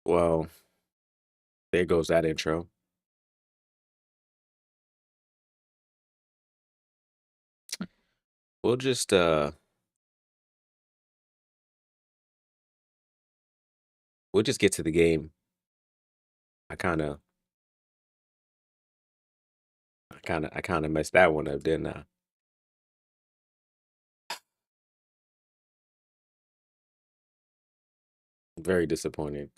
Well, there goes that intro. We'll just we'll just get to the game. I kinda messed that one up, didn't I? Very disappointing.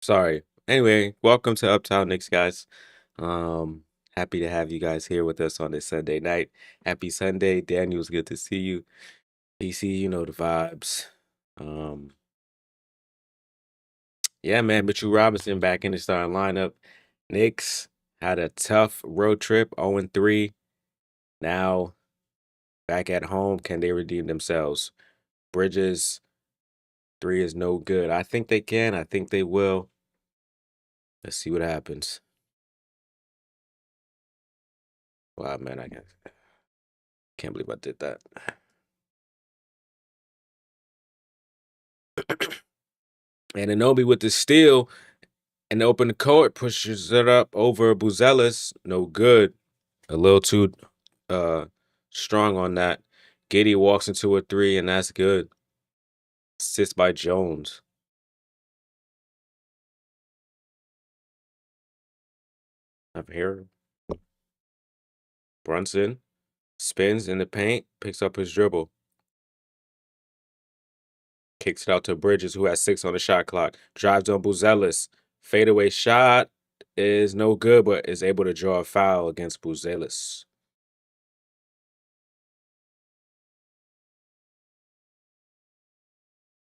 Sorry. Anyway, welcome to Uptown Knicks, guys. Um, Happy to have you guys here with us on this Sunday night. Happy Sunday, Daniel's good to see you. PC, you know the vibes. Um, yeah, man, Mitchell Robinson back in the starting lineup. Knicks had a tough road trip, 0-3. Now back at home, can they redeem themselves? Bridges, three is no good. I think they can. I think they will. Let's see what happens. Wow, man, I can't believe I did that. And Anobi with the steal and open the court pushes it up over Buzelis. No good. A little too uh strong on that. Giddy walks into a three, and that's good. Assist by Jones. Up here. Brunson spins in the paint, picks up his dribble. Kicks it out to Bridges, who has 6 on the shot clock. Drives on Buzelis. Fadeaway shot is no good, but is able to draw a foul against Buzelis.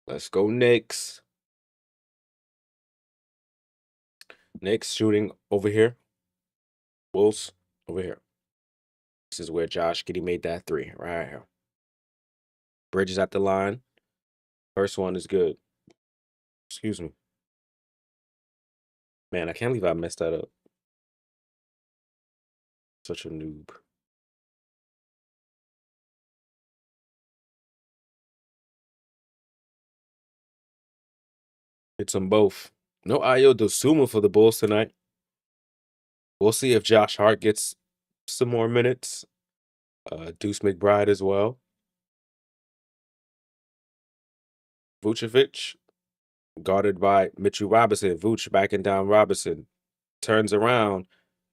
Let's go, Knicks. Knicks shooting over here. Wolves over here. This is where Josh Giddey made that three, right here. Bridges at the line. First one is good. Excuse me. Man, I can't believe I messed that up. Such a noob. Hits them both. No Ayo Dosuma for the Bulls tonight. We'll see if Josh Hart gets some more minutes. Deuce McBride as well. Vucevic, guarded by Mitchell Robinson. Vooch backing down Robinson. Turns around.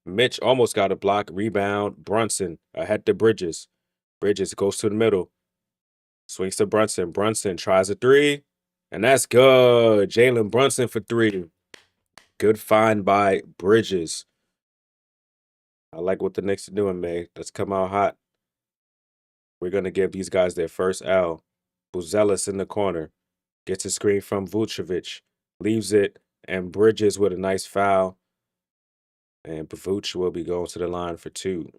Mitch almost got a block. Rebound. Brunson ahead to Bridges. Bridges goes to the middle. Swings to Brunson. Brunson tries a three. And that's good. Jalen Brunson for three. Good find by Bridges. I like what the Knicks are doing, man. Let's come out hot. We're going to give these guys their first L. Buzelis in the corner. Gets a screen from Vucevic. Leaves it. And Bridges with a nice foul. And Vooch will be going to the line for two.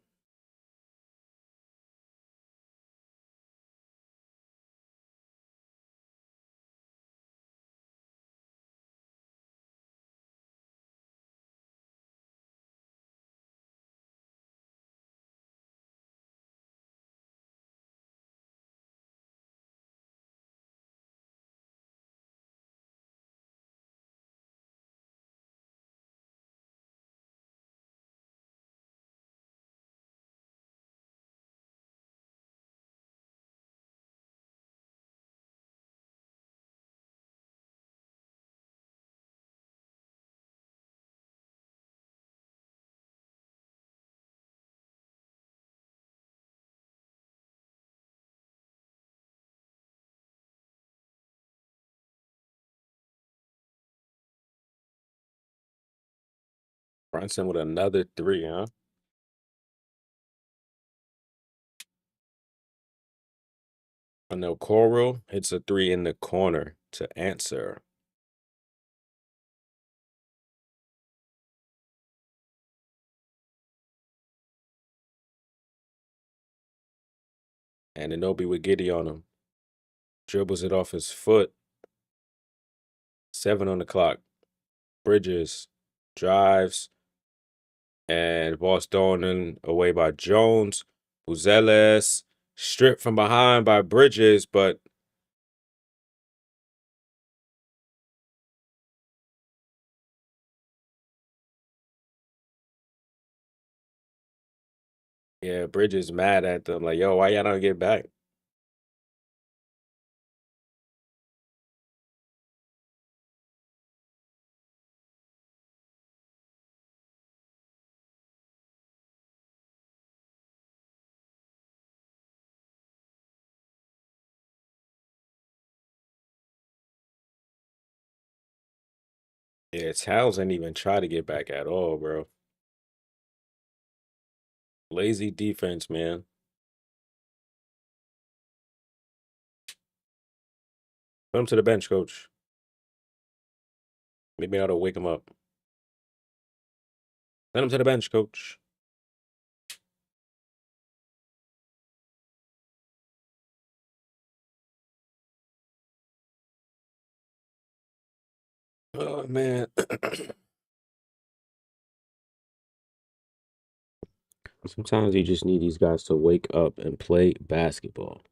Brunson with another three, huh? I know Coral hits a three in the corner to answer. And Anobi with Giddy on him. Dribbles it off his foot. 7 on the clock. Bridges drives. And ball's thrown in away by Jones. Buzeles stripped from behind by Bridges, but Yeah, Bridges mad at them, like, "Yo, why y'all don't get back?" Yeah, Towns didn't even try to get back at all, bro. Lazy defense, man. Put him to the bench, coach. Maybe that'll wake him up. Send him to the bench, coach. Oh man. Sometimes you just need these guys to wake up and play basketball.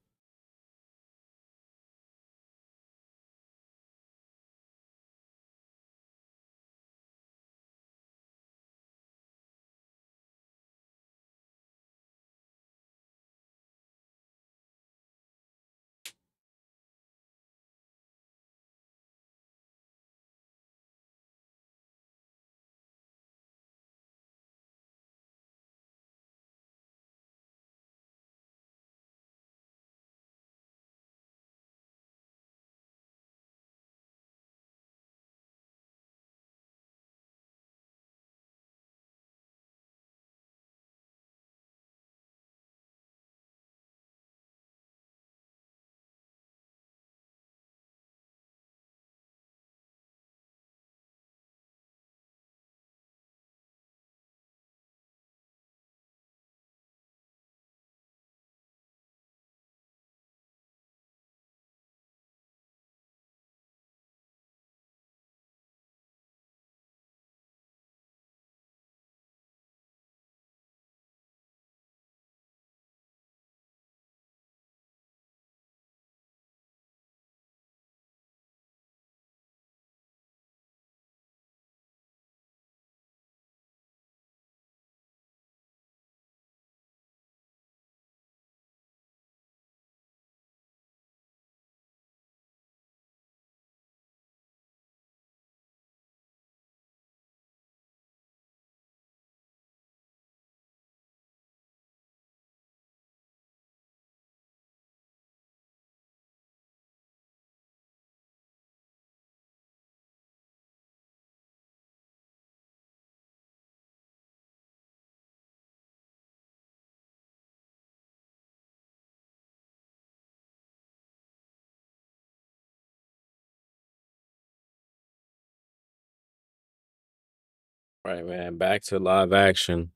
Right, man. Back to live action.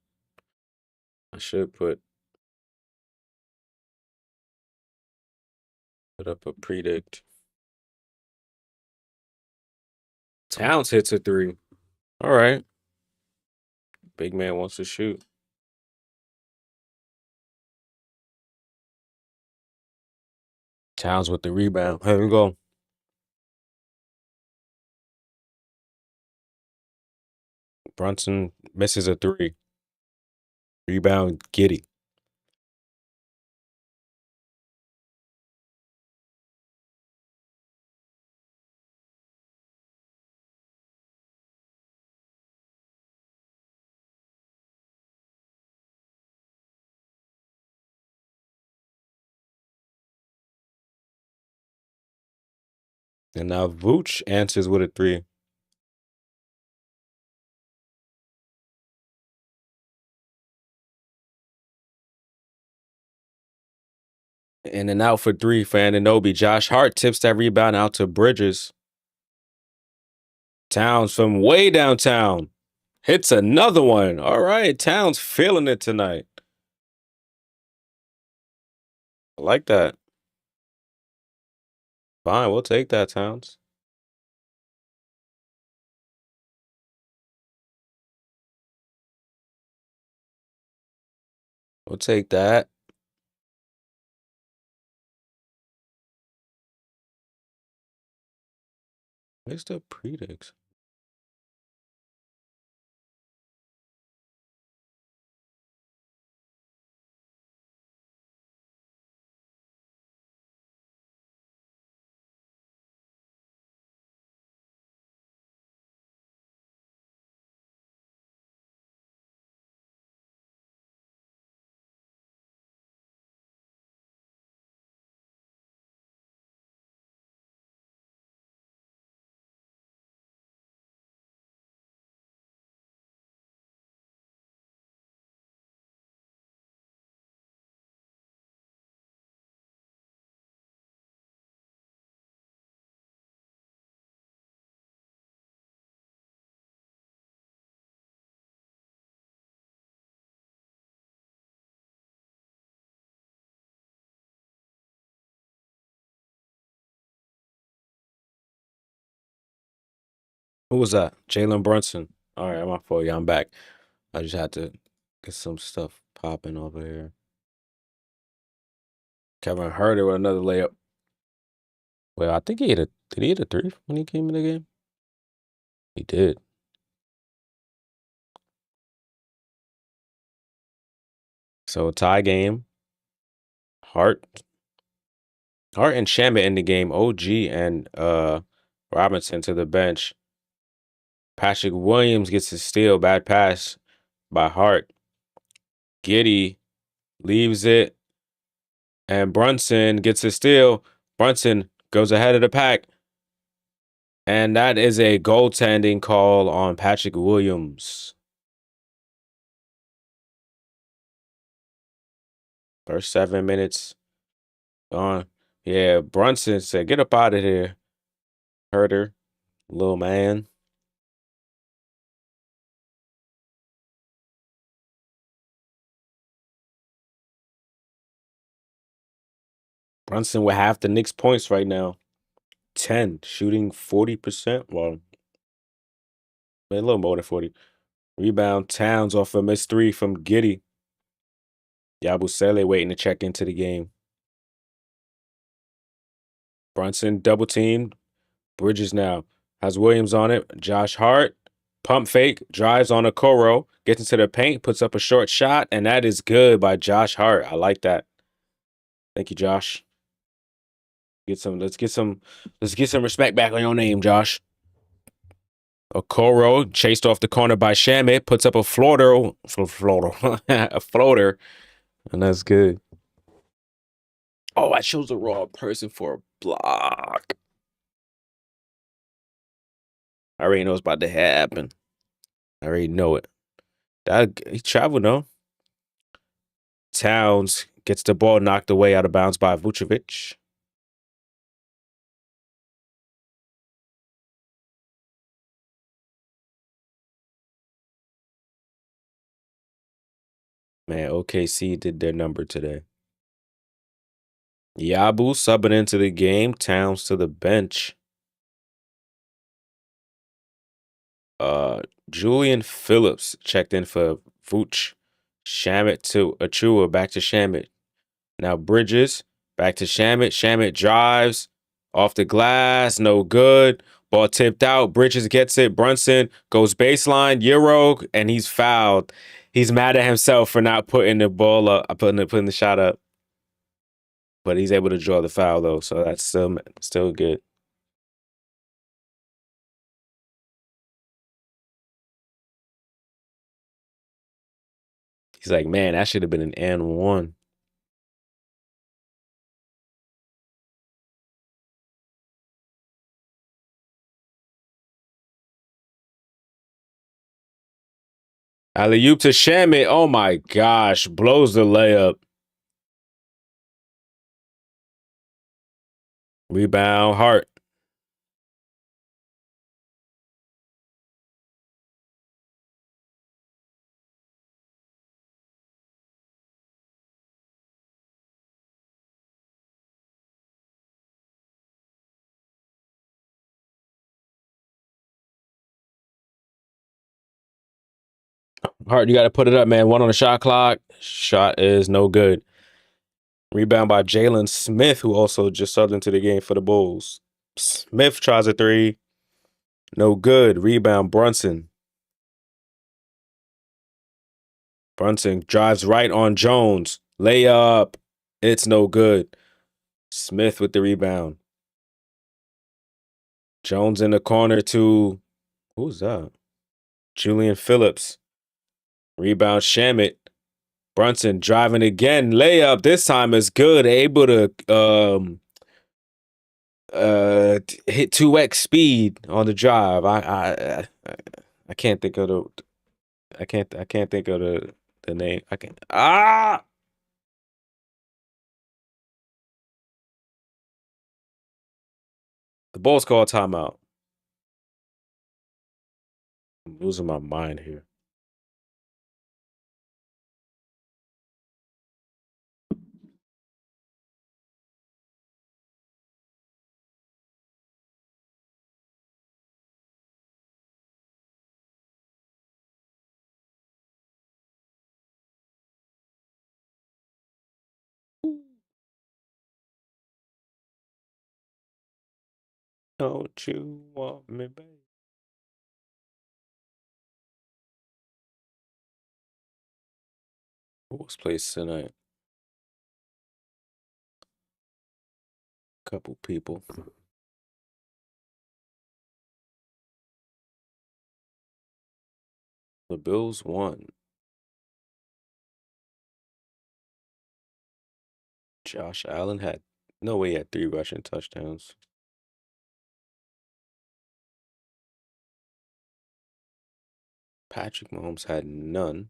I should put up a predict. Towns hits a three. All right. Big man wants to shoot. Towns with the rebound. Here we go. Brunson misses a three. Rebound, Giddy. And now Vooch answers with a three. In and out for three for Anunoby. Josh Hart tips that rebound out to Bridges. Towns from way downtown hits another one. All right. Towns feeling it tonight. I like that. Fine. We'll take that, Towns. We'll take that. Where's the predicts? Who was that? Jalen Brunson. All right, I'm off for you. I'm back. I just had to get some stuff popping over here. Kevin Herter with another layup. Well, I think he hit a. Did he hit a three when he came in the game? He did. So tie game. Hart, Hart and Shamit in the game. OG and Robinson to the bench. Patrick Williams gets a steal. Bad pass by Hart. Giddy leaves it, and Brunson gets a steal. Brunson goes ahead of the pack, and that is a goaltending call on Patrick Williams. First 7 minutes on. Yeah, Brunson said, "Get up out of here, Herter, little man." Brunson with half the Knicks points right now. 10, shooting 40%. Well, a little more than 40. Rebound Towns off a missed three from Giddy. Yabusele waiting to check into the game. Brunson double teamed. Bridges now has Williams on it. Josh Hart, pump fake, drives on a Koro, gets into the paint, puts up a short shot, and that is good by Josh Hart. I like that. Thank you, Josh. Let's get some respect back on your name, Josh. Okoro chased off the corner by Shamit, puts up a a floater, and that's good. Oh, I chose the wrong person for a block. I already know it's about to happen. I already know it. That he traveled though. Towns gets the ball knocked away out of bounds by Vucevic. Man, OKC did their number today. Yabu subbing into the game. Towns to the bench. Julian Phillips checked in for Vooch. Shamit to Achua. Back to Shamit. Now Bridges. Back to Shamit. Shamit drives. Off the glass. No good. Ball tipped out. Bridges gets it. Brunson goes baseline. Euro. And he's fouled. He's mad at himself for not putting the ball up, putting the shot up. But he's able to draw the foul though, so that's still good. He's like, man, that should have been an and one. Alley oop to Shamit. Oh my gosh, blows the layup. Rebound, Hart. Hart, you got to put it up, man. One on the shot clock. Shot is no good. Rebound by Jalen Smith, who also just subbed into the game for the Bulls. Smith tries a three. No good. Rebound, Brunson. Brunson drives right on Jones. Layup. It's no good. Smith with the rebound. Jones in the corner to who's that? Julian Phillips. Rebound Shamit. Brunson driving again. Layup. This time is good. Able to hit 2x speed on the drive. I can't think of the I can't think of the name. I can't the Bulls call timeout. I'm losing my mind here. Don't you want me, baby? Who was placed tonight? Couple people. The Bills won. Josh Allen had no way he had 3 rushing touchdowns. Patrick Mahomes had none.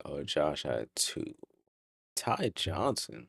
Oh, Josh had 2. Ty Johnson.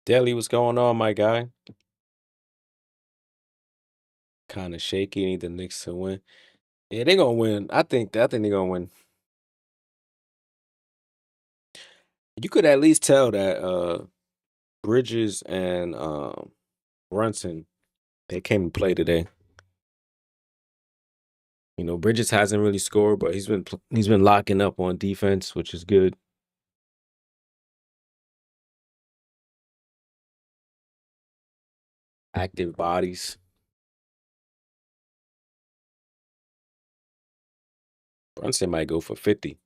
Deli, what's going on, my guy? Kind of shaky. Need the Knicks to win. Yeah, they gonna win. I think they're gonna win. You could at least tell that Bridges and Brunson they came and play today. You know, Bridges hasn't really scored, but he's been locking up on defense, which is good. Active bodies. Brunson might go for 50.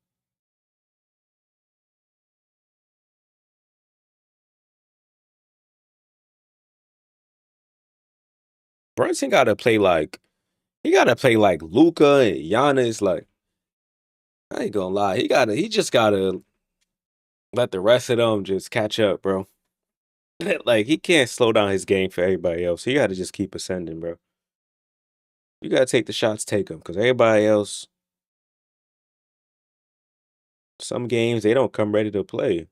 Brunson he gotta play like Luca and Giannis. Like, I ain't gonna lie. He just gotta let the rest of them just catch up, bro. Like, he can't slow down his game for everybody else. He gotta just keep ascending, bro. You gotta take the shots, take them. Because everybody else, some games, they don't come ready to play.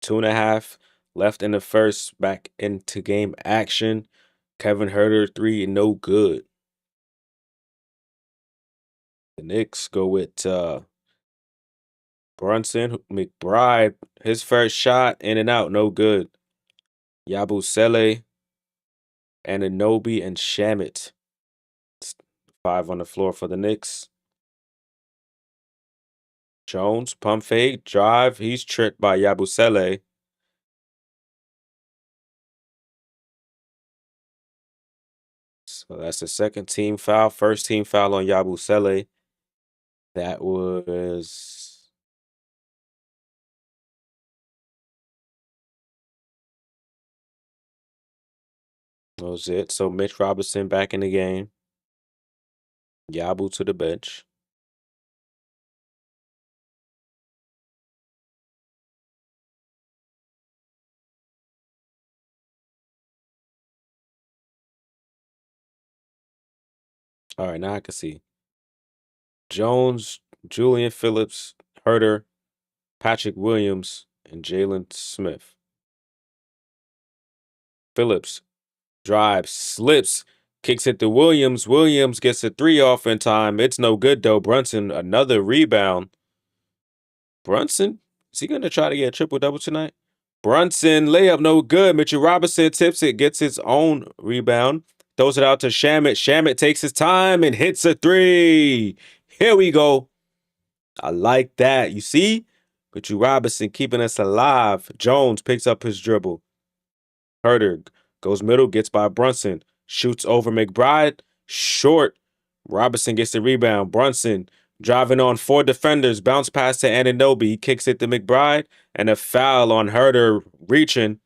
2.5 left in the first, back into game action. Kevin Herter, 3, no good. The Knicks go with Brunson, McBride, his first shot, in and out, no good. Yabusele, Ananobi, and Shamit. 5 on the floor for the Knicks. Jones, pump fake, drive. He's tricked by Yabusele. So that's the second team foul. First team foul on Yabusele. That was it. So Mitch Robinson back in the game. Yabu to the bench. All right, now I can see. Jones, Julian Phillips, Herter, Patrick Williams, and Jalen Smith. Phillips drives, slips, kicks it to Williams. Williams gets a 3 off in time. It's no good, though. Brunson, another rebound. Brunson, is he going to try to get a triple-double tonight? Brunson, layup, no good. Mitchell Robinson tips it, gets his own rebound. Throws it out to Shamit. Shamit takes his time and hits a 3. Here we go. I like that. You see? Mitchell Robinson keeping us alive. Jones picks up his dribble. Herder goes middle, gets by Brunson. Shoots over McBride. Short. Robinson gets the rebound. Brunson driving on 4 defenders. Bounce pass to Ananobi. He kicks it to McBride. And a foul on Herder reaching.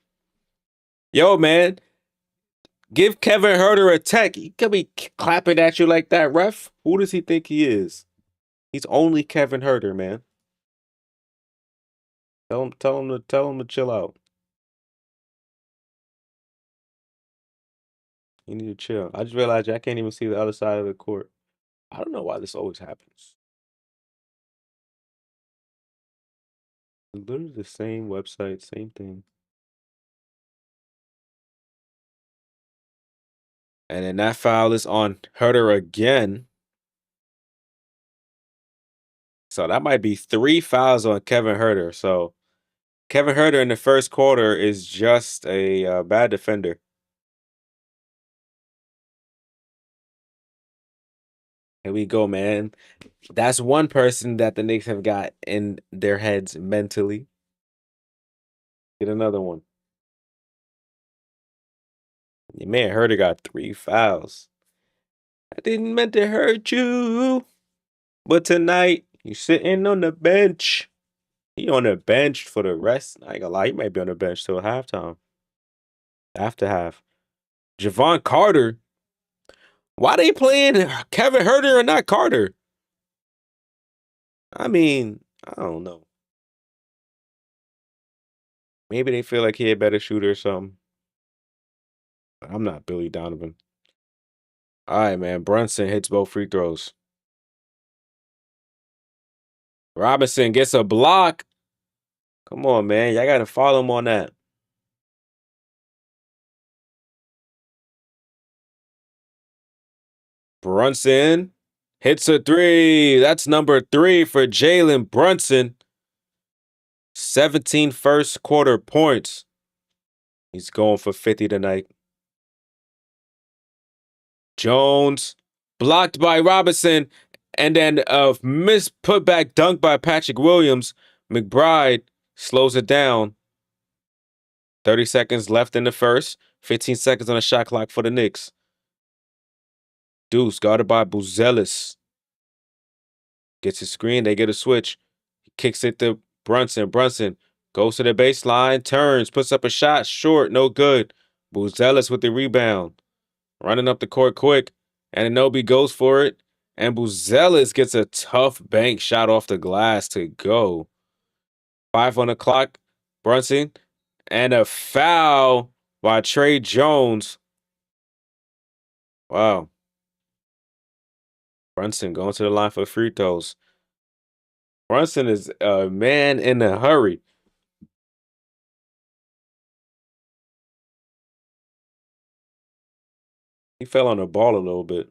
Yo, man. Give Kevin Herder a tech. He could be clapping at you like that, ref. Who does he think he is? He's only Kevin Herder, man. Tell him to chill out. You need to chill. I just realized I can't even see the other side of the court. I don't know why this always happens. Literally the same website, same thing. And then that foul is on Herter again. So that might be 3 fouls on Kevin Herter. So Kevin Herter in the first quarter is just a bad defender. Here we go, man. That's one person that the Knicks have got in their heads mentally. Get another one. Your man Herter got 3 fouls. I didn't mean to hurt you. But tonight, you sitting on the bench. He on the bench for the rest. I ain't gonna lie, he might be on the bench till halftime. After half. Javon Carter. Why they playing Kevin Herter and not Carter? I mean, I don't know. Maybe they feel like he a better shooter or something. I'm not Billy Donovan. All right, man. Brunson hits both free throws. Robinson gets a block. Come on, man. Y'all got to follow him on that. Brunson hits a three. That's number 3 for Jalen Brunson. 17 first quarter points. He's going for 50 tonight. Jones blocked by Robinson, and then a missed putback dunk by Patrick Williams. McBride slows it down. 30 seconds left in the first. 15 seconds on the shot clock for the Knicks. Deuce guarded by Buzelis. Gets his screen. They get a switch. Kicks it to Brunson. Brunson goes to the baseline, turns, puts up a shot. Short, no good. Buzelis with the rebound. Running up the court quick. Anunoby goes for it. And Buzelis gets a tough bank shot off the glass to go. 5 on the clock. Brunson. And a foul by Trey Jones. Wow. Brunson going to the line for free throws. Brunson is a man in a hurry. He fell on the ball a little bit.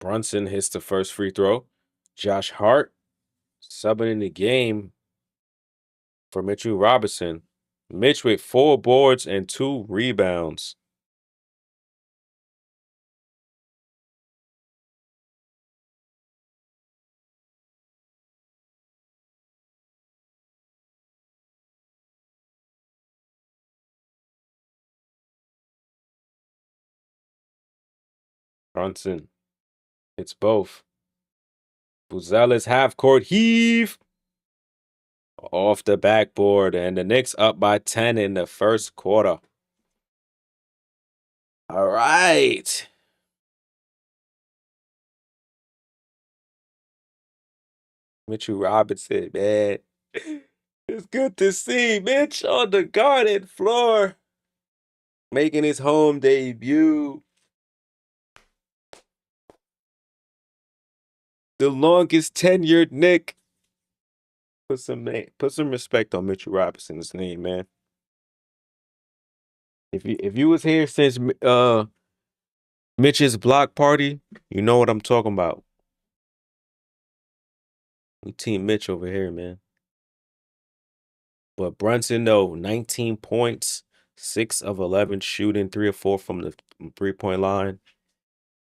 Brunson hits the first free throw. Josh Hart subbing in the game for Mitchell Robinson. Mitch with 4 boards and 2 rebounds. Brunson hits both. Buzelis half-court heave off the backboard, and the Knicks up by 10 in the first quarter. All right. Mitchell Robinson, man. It's good to see Mitch on the garden floor making his home debut. The longest tenured Knick. Put some respect on Mitchell Robinson's name, man. If you was here since Mitch's block party, you know what I'm talking about. We team Mitch over here, man. But Brunson, though, 19 points, 6 of 11 shooting, 3 or 4 from the 3-point line,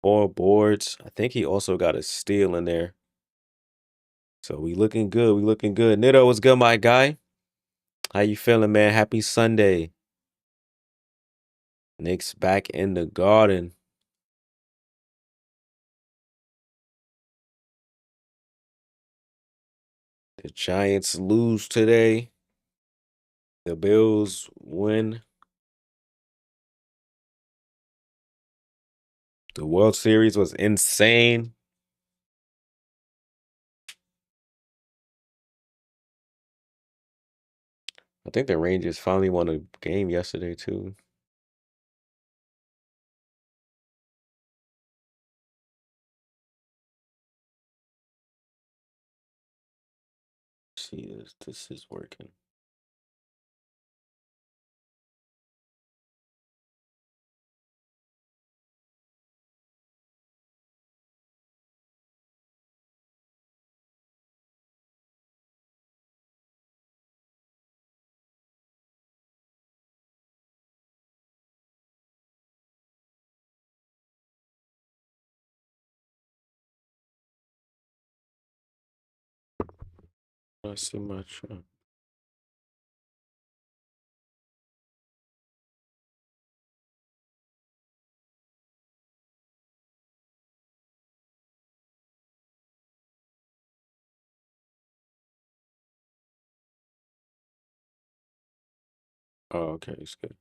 4 boards. I think he also got a steal in there. So we looking good. We looking good. Nitto, what's good, my guy? How you feeling, man? Happy Sunday. Knicks back in the garden. The Giants lose today. The Bills win the World Series was insane. I think the Rangers finally won a game yesterday too. See this is working. Not so much. Oh, okay, it's good.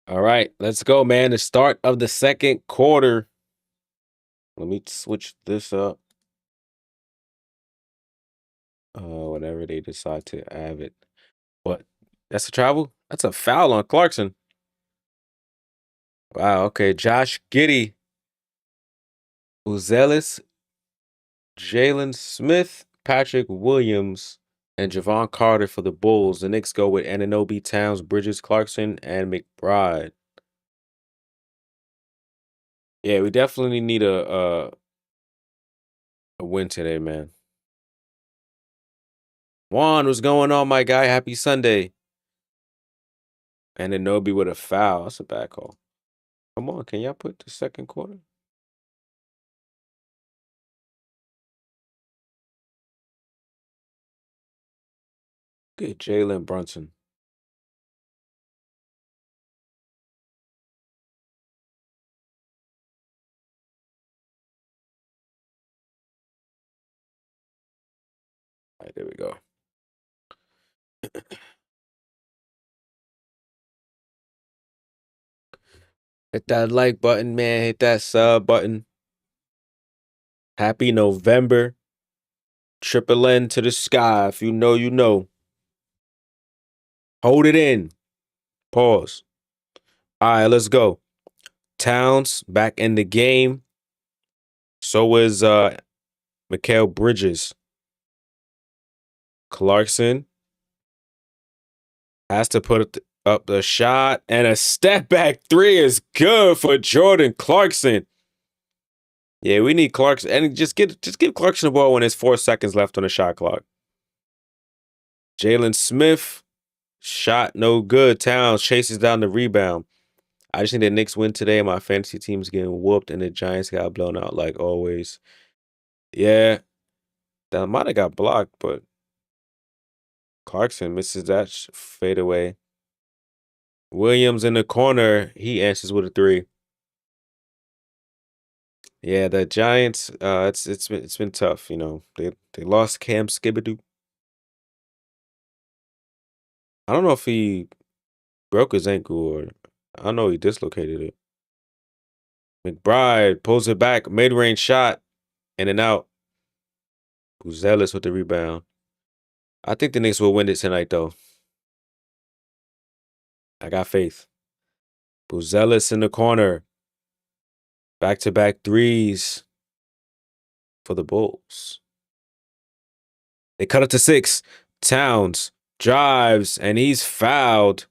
All right, let's go, man. The start of the second quarter. Let me switch this up. Whenever they decide to have it. What? That's a travel? That's a foul on Clarkson. Wow, okay. Josh Giddey, Uzelis, Jalen Smith, Patrick Williams, and Javon Carter for the Bulls. The Knicks go with Anunoby, Towns, Bridges, Clarkson, and McBride. Yeah, we definitely need a win today, man. Juan, what's going on, my guy? Happy Sunday. Anunoby with a foul. That's a bad call. Come on, can y'all put the second quarter? Good, Jalen Brunson. All right, there we go. Hit that like button, man. Hit that sub button. Happy November. Triple N to the sky. If you know, you know. Hold it in. Pause. All right, let's go. Towns back in the game. So is Mikal Bridges. Clarkson has to put up the shot, and a step back three is good for Jordan Clarkson. Yeah, we need Clarkson, and just give Clarkson the ball when there's 4 seconds left on the shot clock. Jalen Smith, shot no good. Towns chases down the rebound. I just think the Knicks win today. My fantasy team's getting whooped, and the Giants got blown out like always. Yeah, that might have got blocked, but Clarkson misses that fadeaway. Williams in the corner. He answers with a three. Yeah, the Giants. It's been tough. You know, they lost Cam Skibadoo. I don't know if he broke his ankle or I don't know he dislocated it. McBride pulls it back, mid-range shot, in and out. Uzelis with the rebound. I think the Knicks will win it tonight, though. I got faith. Buzelis in the corner. Back-to-back threes for the Bulls. They cut it to 6. Towns drives, and he's fouled.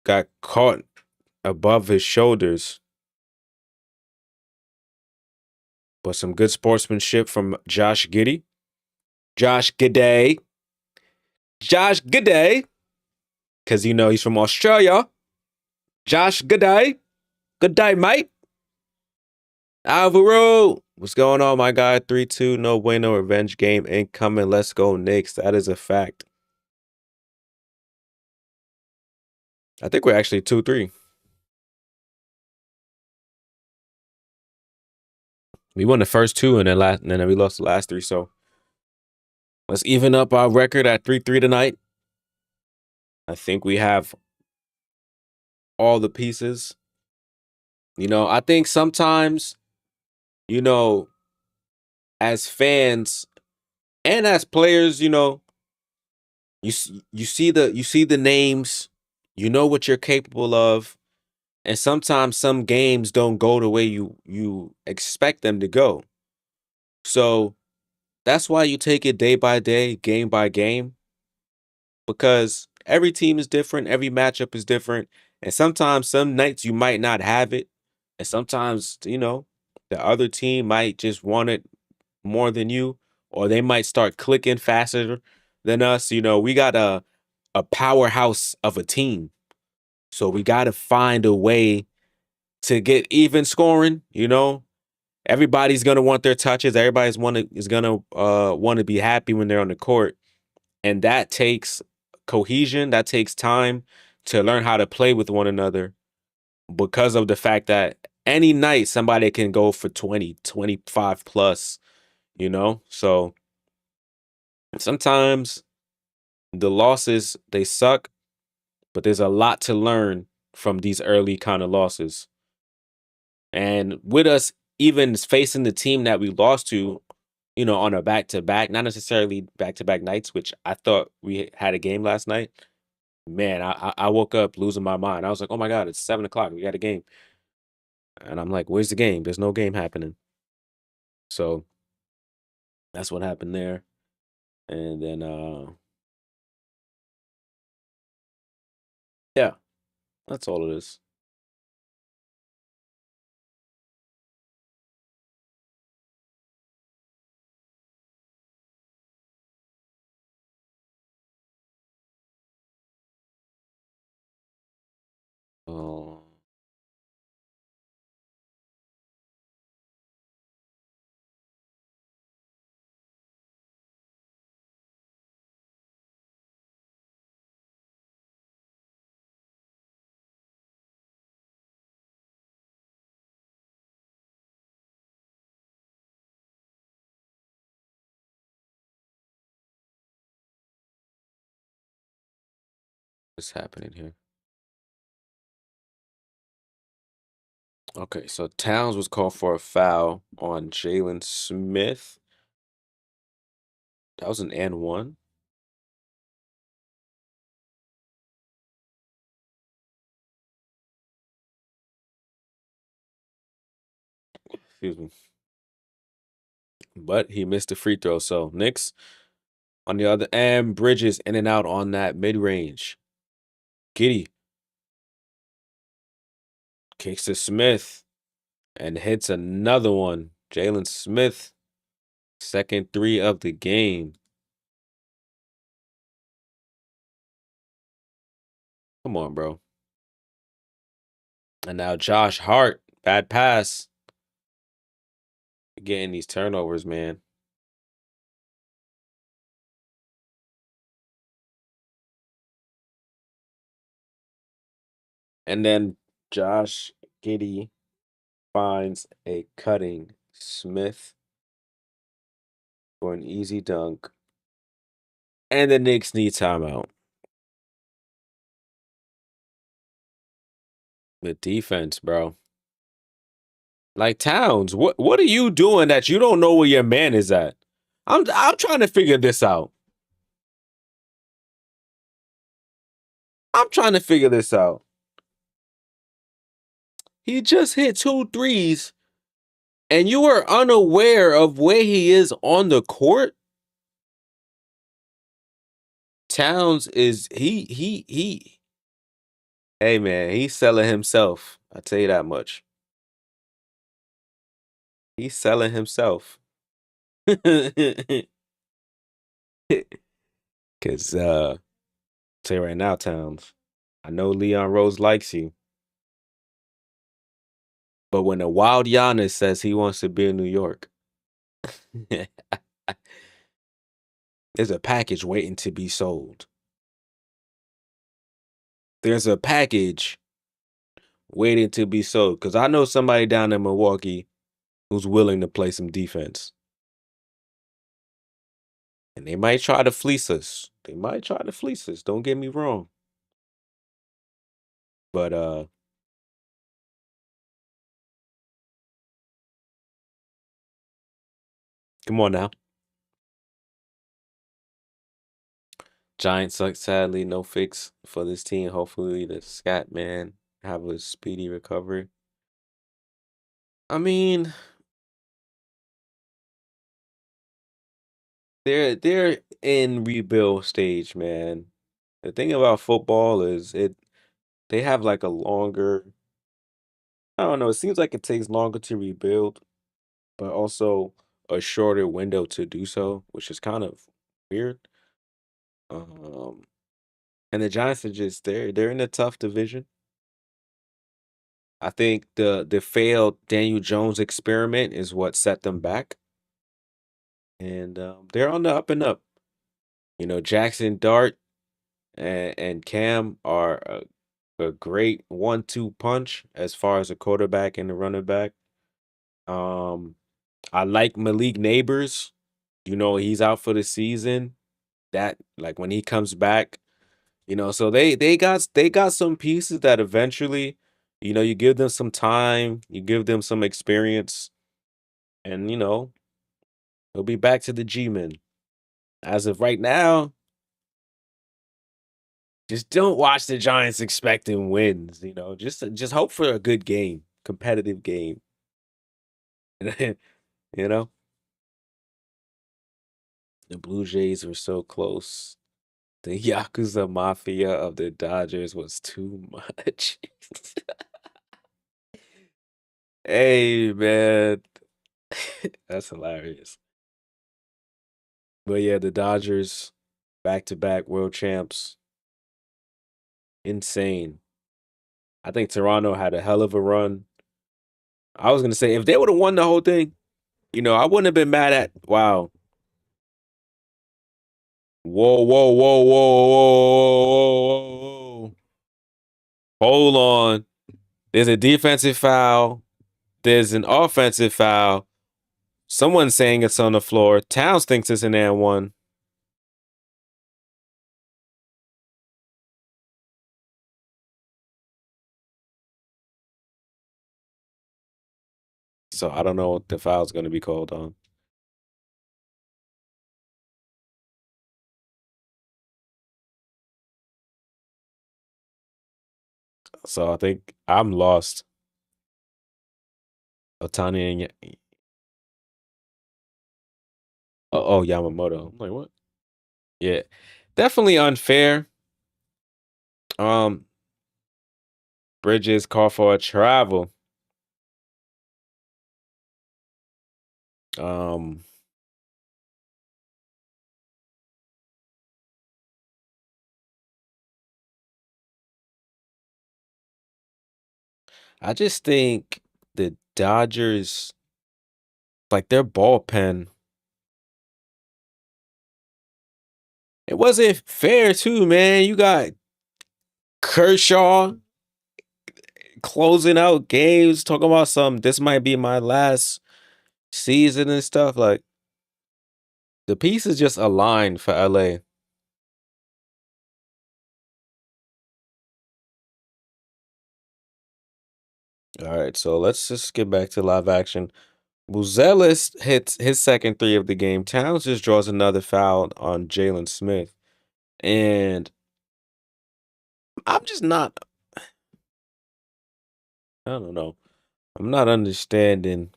Got caught above his shoulders. But some good sportsmanship from Josh Giddey. Josh Giddey. Josh Giddey. Because, you know, he's from Australia. Josh Giddey. Good day, mate. Alvaro. What's going on, my guy? 3-2, no bueno revenge game incoming. Let's go, Knicks. That is a fact. I think we're actually 2-3. We won the first two and then we lost the last three. So let's even up our record at 3-3 tonight. I think we have all the pieces. I think sometimes, you know, as fans and as players, you see the names, you know what you're capable of, and sometimes some games don't go the way you expect them to go. So that's why you take it day by day, game by game, because every team is different, every matchup is different, and sometimes some nights you might not have it, and sometimes the other team might just want it more than you, or they might start clicking faster than us. We got a powerhouse of a team. So we got to find a way to get even scoring. Everybody's gonna want their touches. Is gonna want to be happy when they're on the court, and that takes cohesion. That takes time to learn how to play with one another. Because of the fact that any night somebody can go for 20, 25 plus. So sometimes the losses they suck, but there's a lot to learn from these early kind of losses. And with us even facing the team that we lost to, on a back to back, not necessarily back to back nights, which I thought we had a game last night. Man, I woke up losing my mind. I was like, oh my God, it's 7 o'clock. We got a game. And I'm like, where's the game? There's no game happening. So that's what happened there. And then yeah, that's all it is. Oh, what's happening here? Okay, so Towns was called for a foul on Jalen Smith. That was an and one. Excuse me. But he missed the free throw. So Knicks on the other end, Bridges in and out on that mid range. Giddy kicks to Smith and hits another one. Jalen Smith, second three of the game. Come on, bro. And now Josh Hart, bad pass. Getting these turnovers, man. And then Josh Giddy finds a cutting Smith for an easy dunk. And the Knicks need timeout. The defense, bro. Like Towns, what are you doing that you don't know where your man is at? I'm trying to figure this out. I'm trying to figure this out. He just hit two threes, and you are unaware of where he is on the court. Towns is he. Hey man, he's selling himself. I tell you that much. He's selling himself. Cause tell you right now, Towns. I know Leon Rose likes you. But when a wild Giannis says he wants to be in New York, there's a package waiting to be sold. There's a package waiting to be sold because I know somebody down in Milwaukee who's willing to play some defense. And they might try to fleece us. They might try to fleece us. Don't get me wrong. But come on now. Giants suck sadly, no fix for this team. Hopefully the Scat man have a speedy recovery. I mean, they're in rebuild stage, man. The thing about football is they have like a longer, I don't know, it seems like it takes longer to rebuild, but also a shorter window to do so, which is kind of weird. Um, and the Giants are just they're in a tough division. I think the failed Daniel Jones experiment is what set them back, and they're on the up and up. You know, Jackson Dart and Cam are a great 1-2 punch as far as a quarterback and the running back. Um, I like Malik Neighbors. You know, he's out for the season. That like when he comes back, you know, so they got some pieces that eventually, you know, you give them some time, you give them some experience, and you know, he'll be back to the G-men. As of right now, just don't watch the Giants expecting wins, you know. Just hope for a good game, competitive game. You know, the Blue Jays were so close. The Yakuza Mafia of the Dodgers was too much. Hey, man. That's hilarious. But yeah, the Dodgers, back-to-back world champs. Insane. I think Toronto had a hell of a run. I was gonna say if they would have won the whole thing, you know, I wouldn't have been mad at wow. Whoa, whoa, whoa, whoa, whoa, whoa, whoa, whoa. Hold on. There's a defensive foul. There's an offensive foul. Someone's saying it's on the floor. Towns thinks it's an and one. So I don't know what the foul's going to be called on. So I think I'm lost. Otani and oh, Yamamoto. I'm like, what? Yeah. Definitely unfair. Um, Bridges call for a travel. Um, I just think the Dodgers, like their bullpen, it wasn't fair too, man. You got Kershaw closing out games, talking about some. This might be my last season and stuff. Like the pieces just aligned for LA. All right, so let's just get back to live action. Buzelis hits his second three of the game. Towns just draws another foul on Jalen Smith. And I'm just not, I don't know. I'm not understanding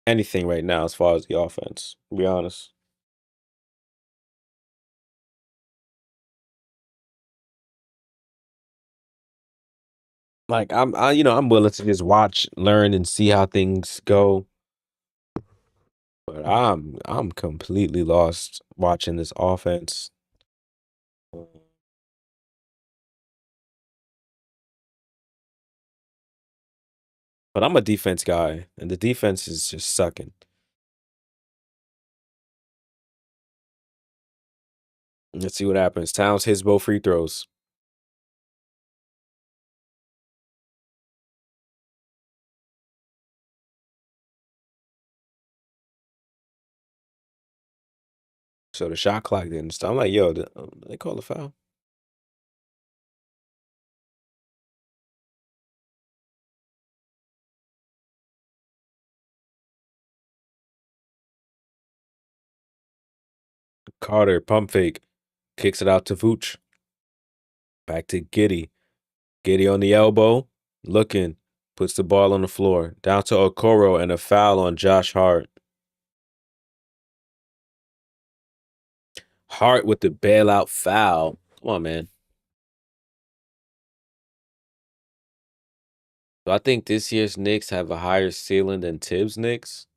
anything right now as far as the offense, to be honest. Like I'm willing to just watch, learn, and see how things go. But I'm completely lost watching this offense. But I'm a defense guy, and the defense is just sucking. Let's see what happens. Towns hits both free throws. So the shot clock didn't stop. I'm like, yo, they call a foul. Carter, pump fake, kicks it out to Vooch. Back to Giddy. Giddy on the elbow, looking, puts the ball on the floor. Down to Okoro and a foul on Josh Hart. Hart with the bailout foul. Come on, man. So I think this year's Knicks have a higher ceiling than Tibbs Knicks.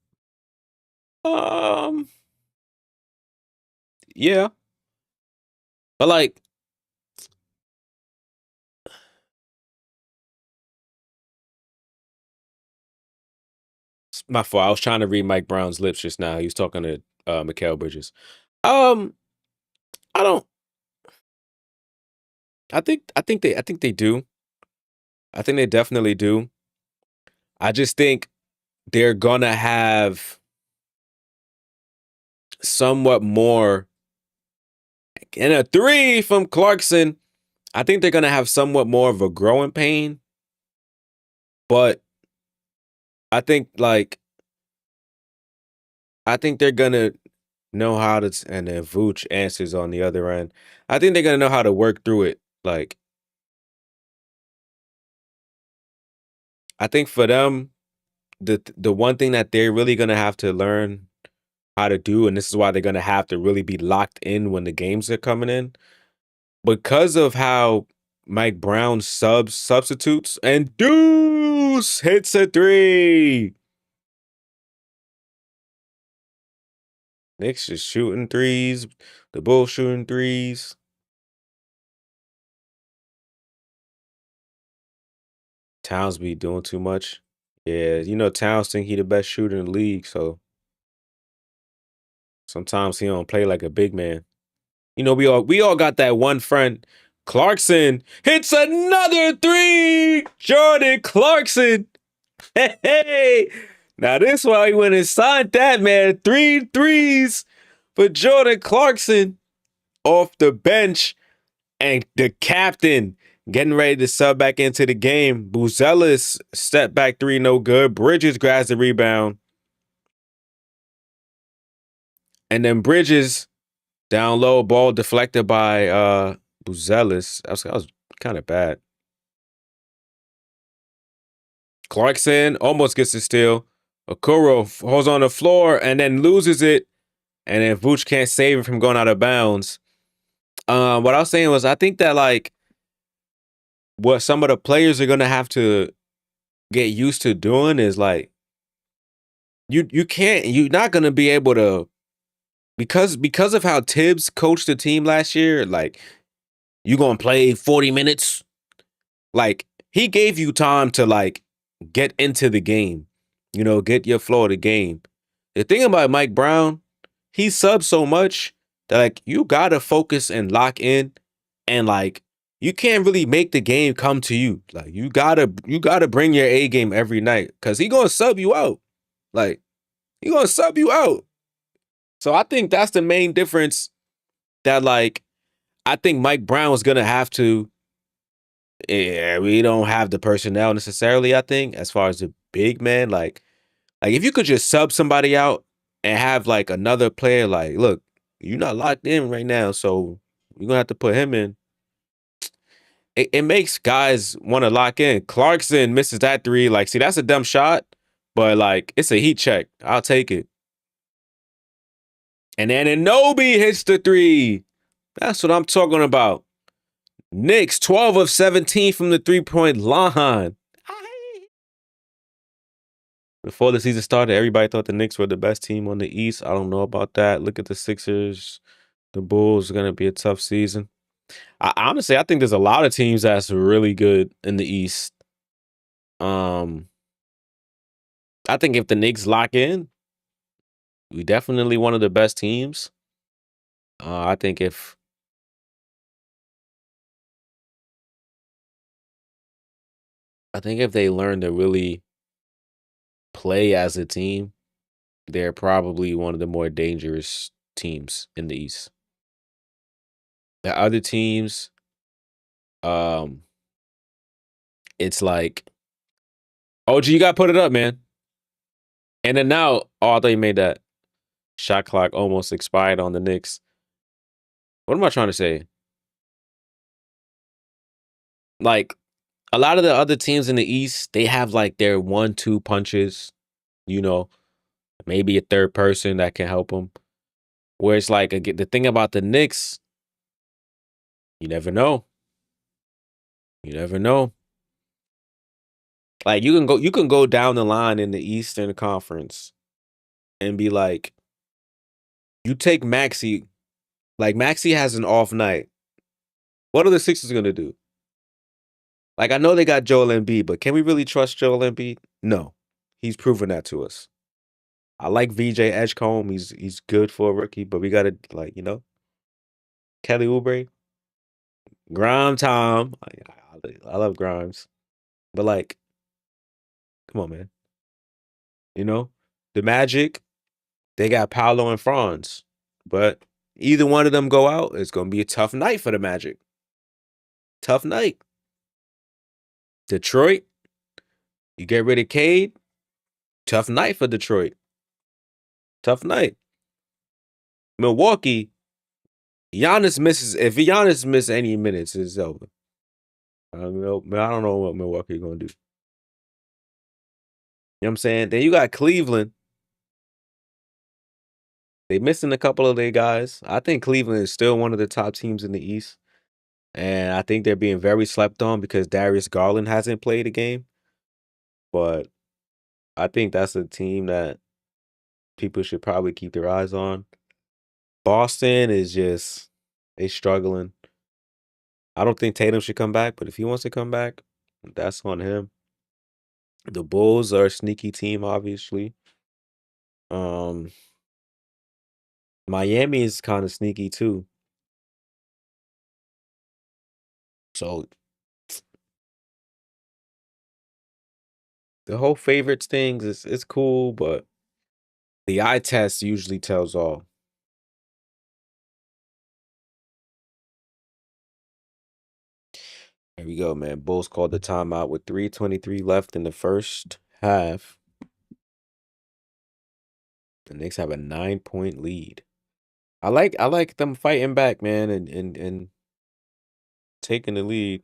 Um, yeah. But like, my fault. I was trying to read Mike Brown's lips just now. He was talking to Mikal Bridges. Um, I don't. I think they do. I think they definitely do. I just think they're gonna have somewhat more. And a three from Clarkson. I think they're gonna have somewhat more of a growing pain. But I think I think they're gonna know how to, and then Vooch answers on the other end. I think they're gonna know how to work through it. Like, I think for them, the one thing that they're really gonna have to learn how to do, and this is why they're gonna have to really be locked in when the games are coming in, because of how Mike Brown substitutes, and Deuce hits a three. Knicks just shooting threes. The Bulls shooting threes. Towns be doing too much. Yeah, Towns think he the best shooter in the league, so sometimes he don't play like a big man. We all got that one friend. Clarkson hits another three. Jordan Clarkson. Hey, hey. Now this why he went and signed that man. 3 threes for Jordan Clarkson off the bench. And the captain getting ready to sub back into the game. Buzelis step back three, no good. Bridges grabs the rebound. And then Bridges down low, ball deflected by Buzelis. That was kind of bad. Clarkson almost gets the steal. Okoro holds on the floor and then loses it. And then Vooch can't save it from going out of bounds. What I was saying was I think that what some of the players are gonna have to get used to doing is you're not gonna be able to, because of how Tibbs coached the team last year, you gonna play 40 minutes. He gave you time to get into the game, get your flow of the game. The thing about Mike Brown, he subs so much that you gotta focus and lock in, and you can't really make the game come to you. You gotta bring your A game every night because he gonna sub you out. He gonna sub you out. So I think that's the main difference that I think Mike Brown was gonna have to. Yeah, we don't have the personnel necessarily. I think as far as the big man, if you could just sub somebody out and have another player, look, you're not locked in right now, so you're gonna have to put him in. It makes guys want to lock in. Clarkson misses that three. See, that's a dumb shot, but it's a heat check. I'll take it. And then Anunoby hits the three. That's what I'm talking about. Knicks 12 of 17 from the 3-point line. Before the season started, everybody thought the Knicks were the best team on the East. I don't know about that. Look at the Sixers. The Bulls are going to be a tough season. Honestly, I think there's a lot of teams that's really good in the East. I think if the Knicks lock in, we definitely one of the best teams. I think if they learn to really play as a team, they're probably one of the more dangerous teams in the East. The other teams, um, it's like, OG, you got to put it up, man. And then now, oh, I thought you made that shot clock almost expired on the Knicks. What am I trying to say? Like, a lot of the other teams in the East, they have like their 1-2 punches, you know, maybe a third person that can help them. Where it's like, again, the thing about the Knicks, you never know. You never know. Like you can go down the line in the Eastern Conference and be like, you take Maxey, like Maxey has an off night. What are the Sixers gonna do? Like I know they got Joel Embiid, but can we really trust Joel Embiid? No, he's proven that to us. I like VJ Edgecombe. He's good for a rookie, but we gotta like Kelly Oubre, Grimes, Tom. I love Grimes, but like, come on, man. The Magic. They got Paolo and Franz, but either one of them go out, it's gonna be a tough night for the Magic. Tough night. Detroit. You get rid of Cade. Tough night for Detroit. Tough night. Milwaukee. Giannis misses. If Giannis misses any minutes, it's over. I don't know what Milwaukee gonna do. You know what I'm saying? Then you got Cleveland. They missing a couple of their guys. I think Cleveland is still one of the top teams in the East. And I think they're being very slept on because Darius Garland hasn't played a game. But I think that's a team that people should probably keep their eyes on. Boston is just they struggling. I don't think Tatum should come back, but if he wants to come back, that's on him. The Bulls are a sneaky team, obviously. Um, Miami is kind of sneaky too. So the whole favorites things is it's cool, but the eye test usually tells all. There we go, man. Bulls called the timeout with 3:23 left in the first half. The Knicks have a 9-point lead. I like them fighting back, man, and taking the lead.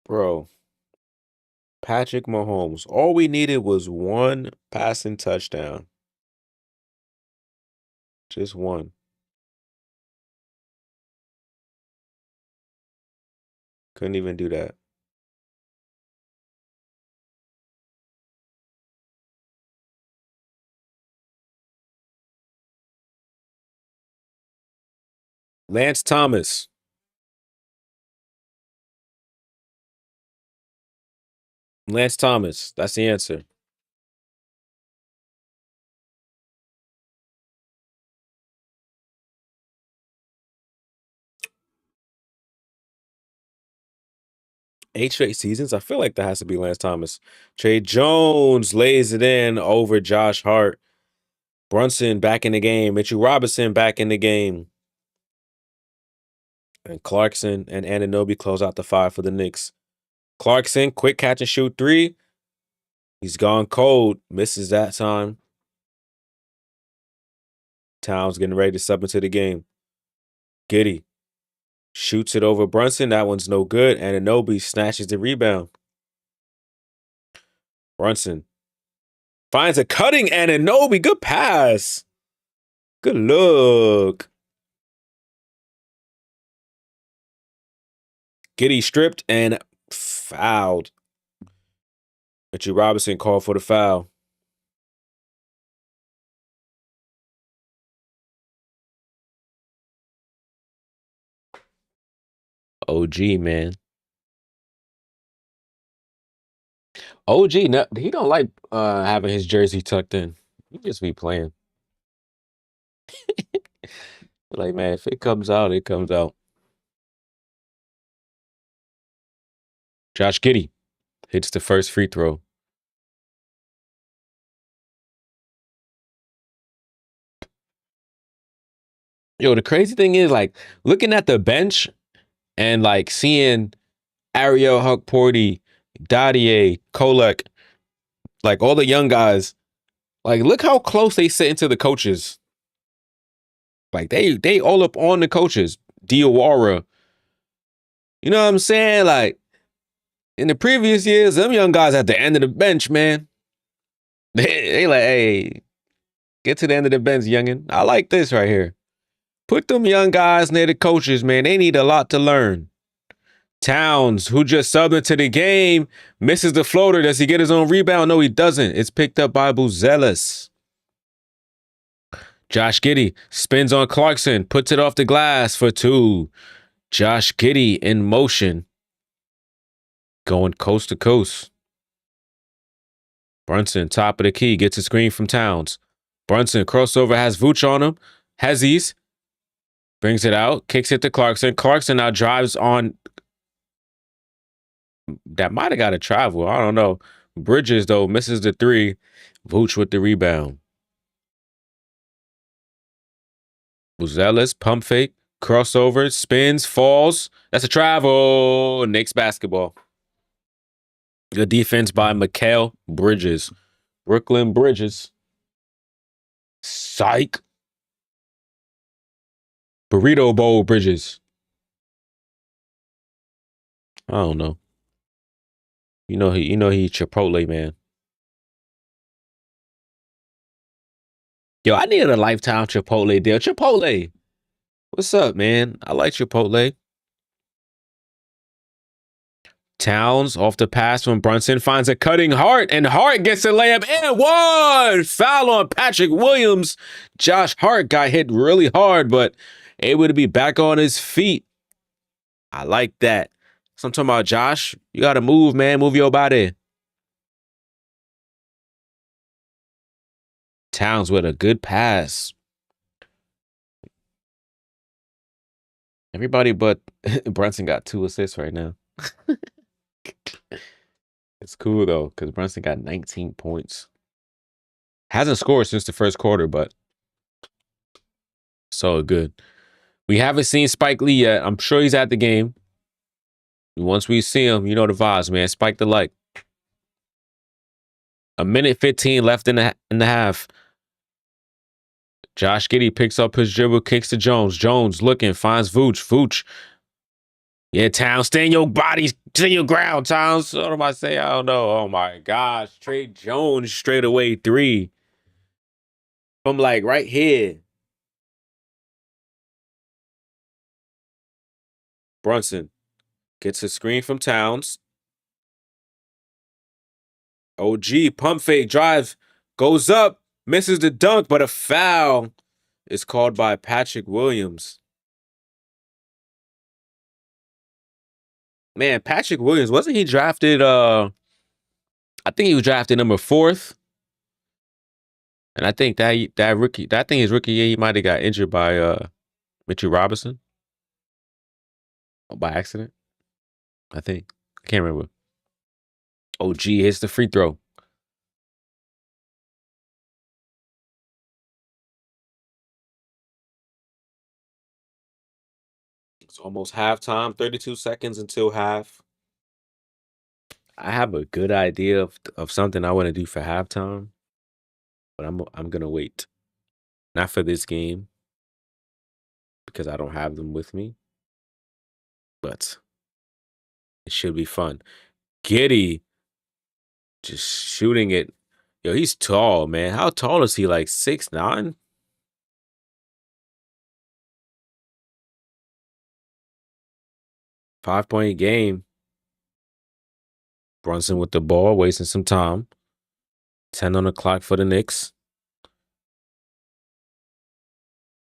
Bro, Patrick Mahomes. All we needed was one passing touchdown. Just one. Couldn't even do that. Lance Thomas. Lance Thomas. That's the answer. Eight straight seasons. I feel like that has to be Lance Thomas. Trey Jones lays it in over Josh Hart. Brunson back in the game. Mitchell Robinson back in the game. And Clarkson and Anunoby close out the 5 for the Knicks. Clarkson, quick catch and shoot 3. He's gone cold. Misses that time. Towns getting ready to sub into the game. Giddey shoots it over Brunson. That one's no good. Anunoby snatches the rebound. Brunson finds a cutting Anunoby. Good pass. Good look. Giddey stripped and fouled. Mitchell Robinson called for the foul. OG, man. OG, no, he don't like having his jersey tucked in. He just be playing. Like, man, if it comes out, it comes out. Josh Giddey hits the first free throw. Yo, the crazy thing is, like, looking at the bench and like seeing Ariel Huckporty, Dadier, Kolek, like all the young guys, like look how close they sit into the coaches. Like they all up on the coaches. Diawara. You know what I'm saying? Like in the previous years, them young guys at the end of the bench, man. They like, hey, get to the end of the bench, youngin. I like this right here. Put them young guys near the coaches, man. They need a lot to learn. Towns, who just subbed into the game, misses the floater. Does he get his own rebound? No, he doesn't. It's picked up by Buzelis. Josh Giddey spins on Clarkson, puts it off the glass for two. Josh Giddey in motion, going coast to coast. Brunson, top of the key, gets a screen from Towns. Brunson, crossover, has Vooch on him. Hezzies, brings it out, kicks it to Clarkson. Clarkson now drives on. That might have got a travel. I don't know. Bridges, though, misses the three. Vooch with the rebound. Buzelis, pump fake, crossover, spins, falls. That's a travel. Knicks basketball. Good defense by Mikal Bridges. Brooklyn Bridges. Psych. Burrito Bowl Bridges. I don't know. You know he Chipotle, man. Yo, I needed a lifetime Chipotle deal. Chipotle. What's up, man? I like Chipotle. Towns off the pass from Brunson finds a cutting Hart, and Hart gets a layup and one. Foul on Patrick Williams. Josh Hart got hit really hard, but able to be back on his feet. I like that. So I'm talking about, Josh. You got to move, man. Move your body. Towns with a good pass. Everybody but Brunson got 2 assists right now. It's cool, though, because Brunson got 19 points. Hasn't scored since the first quarter, but so good. We haven't seen Spike Lee yet. I'm sure he's at the game. Once we see him, you know the vibes, man. Spike the like. 1:15 left in the half. Josh Giddey picks up his dribble, kicks to Jones. Jones looking, finds Vooch. Vooch. Yeah, Towns, stay in your body, stay your ground, Towns. What am I saying? I don't know. Oh, my gosh. Trey Jones straight away 3. From, like, right here. Brunson gets a screen from Towns. OG, pump fake, drive, goes up, misses the dunk, but a foul is called by Patrick Williams. Man, Patrick Williams, wasn't he drafted, I think he was drafted number 4th. And I think that rookie, that thing his rookie year, he might have got injured by Mitchell Robinson. By accident, I think. I can't remember. OG hits the free throw. It's almost halftime, 32 seconds until half. I have a good idea of something I want to do for halftime, but I'm gonna wait. Not for this game because I don't have them with me, but it should be fun. Giddey just shooting it. Yo, he's tall, man. How tall is he? Like 6'9"? Five-point game. Brunson with the ball, wasting some time. 10 on the clock for the Knicks.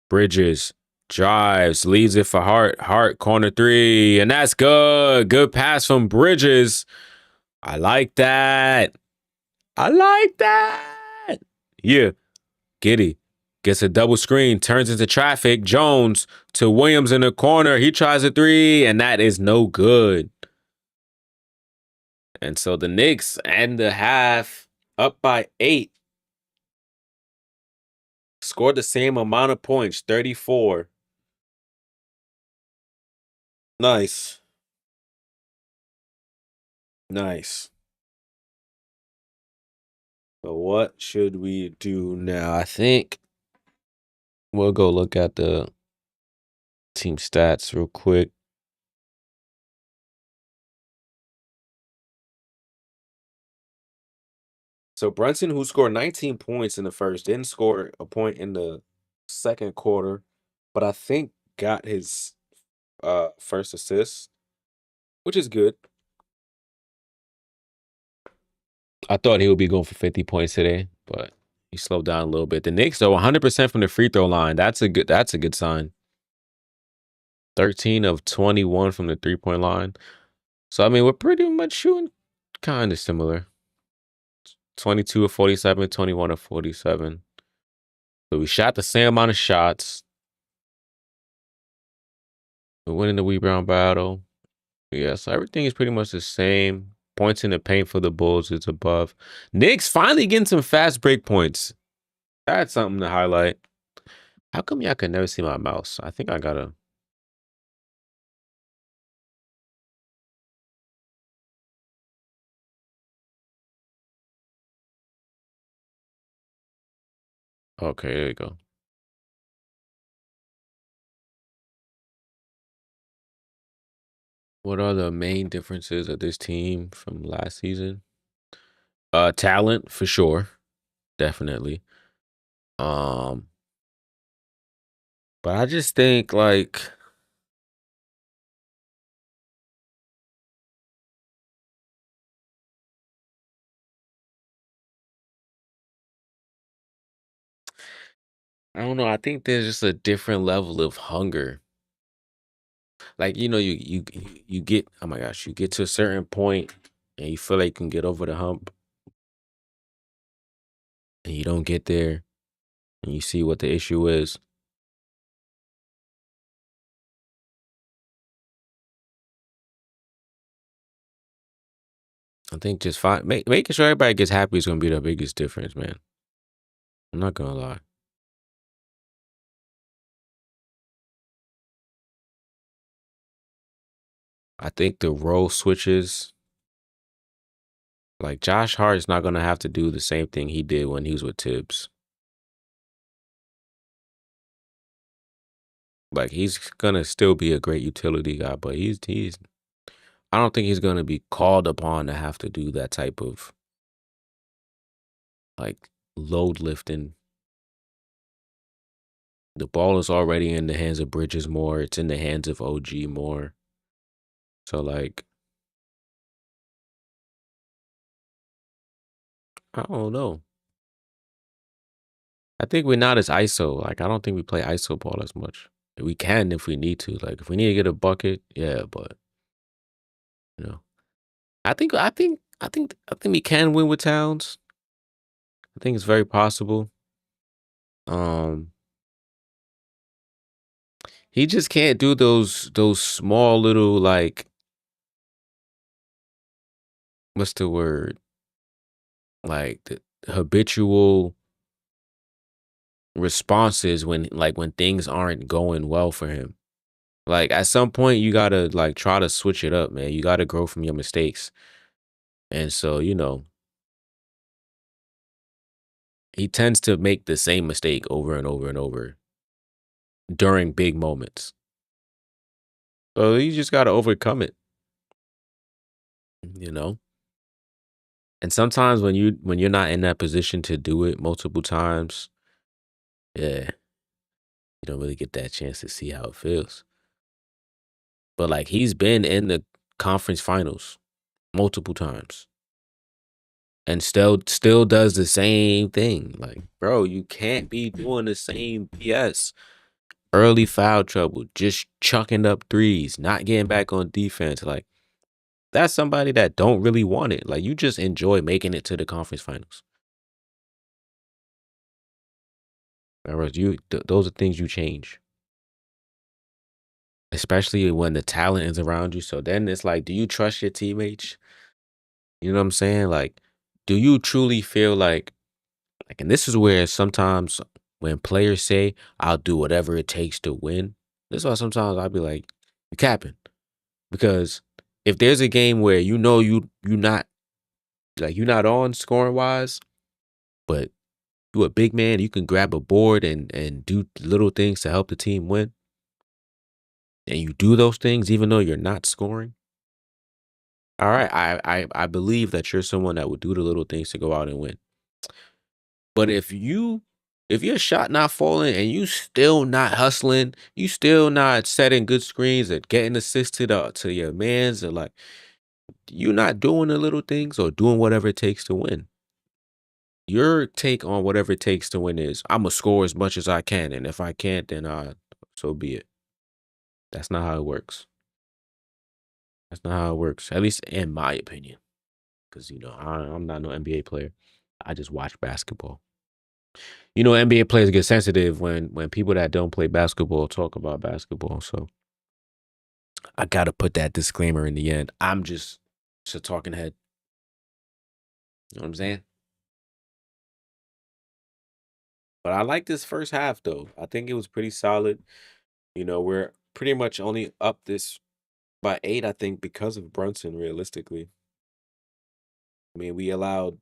Bridges Drives, leaves it for Hart. Hart corner three, and that's good. Good pass from Bridges. I like that. I like that. Yeah, Giddy gets a double screen, turns into traffic. Jones to Williams in the corner. He tries a three, and that is no good. And so the Knicks end the half up by 8. Scored the same amount of points, 34. Nice. Nice. So what should we do now? I think we'll go look at the team stats real quick. So Brunson, who scored 19 points in the first, didn't score a point in the second quarter, but I think got his first assist, which is good. I thought he would be going for 50 points today, but he slowed down a little bit. The Knicks, though, 100% from the free throw line. That's a good sign. 13 of 21 from the 3-point line. So I mean, we're pretty much shooting kind of similar. 22 of 47, 21 of 47. So we shot the same amount of shots. We're winning the rebound battle. Yeah, so everything is pretty much the same. Points in the paint for the Bulls is above. Knicks finally getting some fast break points. That's something to highlight. How come y'all can never see my mouse? I think I gotta. Okay, there you go. What are the main differences of this team from last season? Talent for sure, definitely. Um, but I just think like I don't know. I think there's just a different level of hunger. Like you get oh my gosh, you get to a certain point and you feel like you can get over the hump, and you don't get there, and you see what the issue is. I think just making sure everybody gets happy is gonna be the biggest difference, man. I'm not gonna lie. I think the role switches, like Josh Hart is not gonna have to do the same thing he did when he was with Tibbs. Like he's gonna still be a great utility guy, but he's I don't think he's gonna be called upon to have to do that type of like load lifting. The ball is already in the hands of Bridges more. It's in the hands of OG more. So like I don't know. I think we're not as ISO. Like I don't think we play ISO ball as much. We can if we need to. Like if we need to get a bucket, yeah, but you know. I think we can win with Towns. I think it's very possible. Um he just can't do those small little like what's the word? Like the habitual responses when things aren't going well for him. Like at some point you gotta like try to switch it up, man. You gotta grow from your mistakes. And so, he tends to make the same mistake over and over and over during big moments. So you just gotta overcome it, you know? And sometimes when you're not in that position to do it multiple times, yeah, you don't really get that chance to see how it feels. But like he's been in the conference finals multiple times and still does the same thing. Like, bro, you can't be doing the same BS early foul trouble, just chucking up threes, not getting back on defense. Like that's somebody that don't really want it. Like you just enjoy making it to the conference finals. Whereas those are things you change, especially when the talent is around you. So then it's like, do you trust your teammates? You know what I'm saying? Like, do you truly feel like, and this is where sometimes when players say, "I'll do whatever it takes to win," this is why sometimes I'll be like, "You capping," because if there's a game where you not like you're not on scoring wise, but you a big man, you can grab a board and do little things to help the team win, and you do those things even though you're not scoring. All right, I believe that you're someone that would do the little things to go out and win. But if your shot not falling and you still not hustling, you still not setting good screens and getting assists to your mans and like you not doing the little things or doing whatever it takes to win. Your take on whatever it takes to win is I'ma score as much as I can, and if I can't, then so be it. That's not how it works. That's not how it works, at least in my opinion. Because I'm not no NBA player. I just watch basketball. NBA players get sensitive when people that don't play basketball talk about basketball. So I gotta put that disclaimer in the end. I'm just a talking head. You know what I'm saying? But I like this first half though. I think it was pretty solid. We're pretty much only up this by 8, I think, because of Brunson, realistically. I mean, we allowed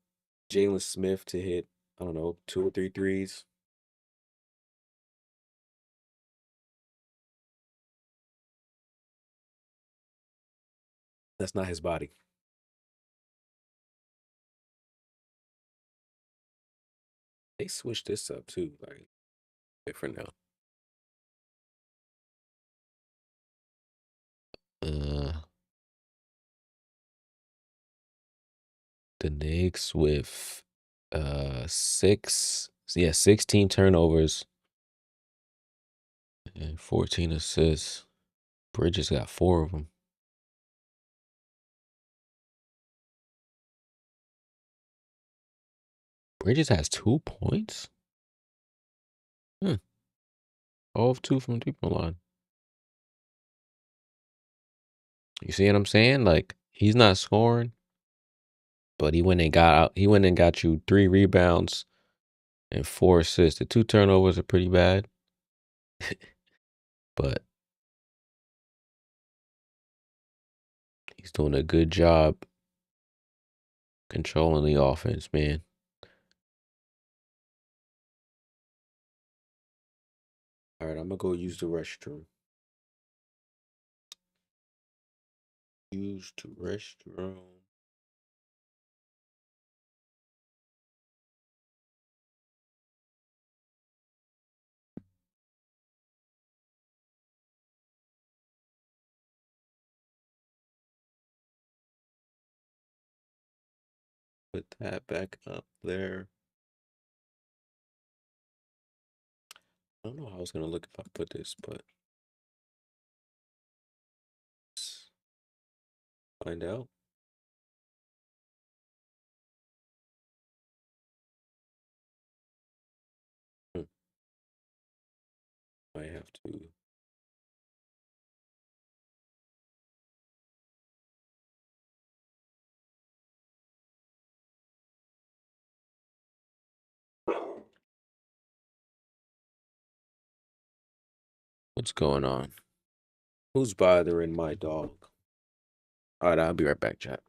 Jalen Smith to hit, I don't know, 2 or 3 threes. That's not his body. They switched this up too, like different now. Uh, the Knicks with 16 turnovers and 14 assists. Bridges got 4 of them. Bridges has 2 points. Hmm. 0 of 2 from 3-point line. You see what I'm saying? Like he's not scoring, but he went and got you 3 rebounds and 4 assists. The 2 turnovers are pretty bad, but he's doing a good job controlling the offense, man. All right, I'm gonna go use the restroom. Use the restroom. Put that back up there. I don't know how I was gonna look if I put this, but let's find out. Hmm, I have to. What's going on? Who's bothering my dog? All right, I'll be right back, chat.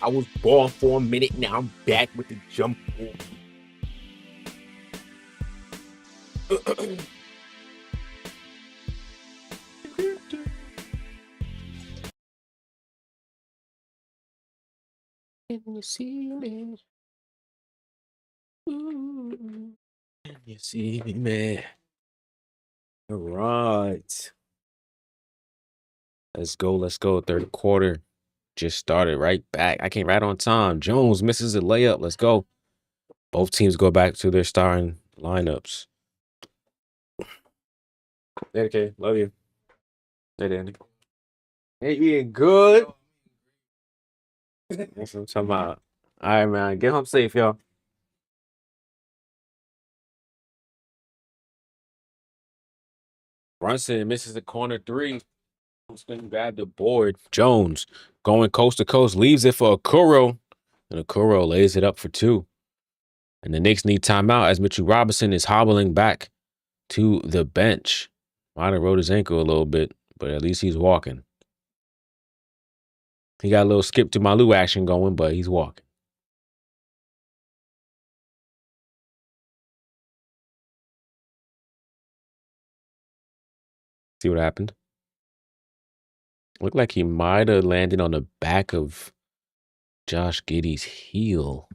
I was born for a minute, now I'm back with the jump ball. Can you see me? Ooh. Can you see me? All right. Let's go. Let's go. Third quarter just started right back. I came right on time. Jones misses a layup. Let's go. Both teams go back to their starting lineups. Hey, okay. Love you. Hey, Danny. Hey, Ian. Good. That's what I'm talking about. All right, man. Get home safe, y'all. Brunson misses the corner three. Spin grab the board. Jones going coast to coast, leaves it for Okoro. And Okoro lays it up for two. And the Knicks need timeout as Mitchell Robinson is hobbling back to the bench. Might have rode his ankle a little bit, but at least he's walking. He got a little skip to Malu action going, but he's walking. See what happened? Looked like he might have landed on the back of Josh Giddey's heel.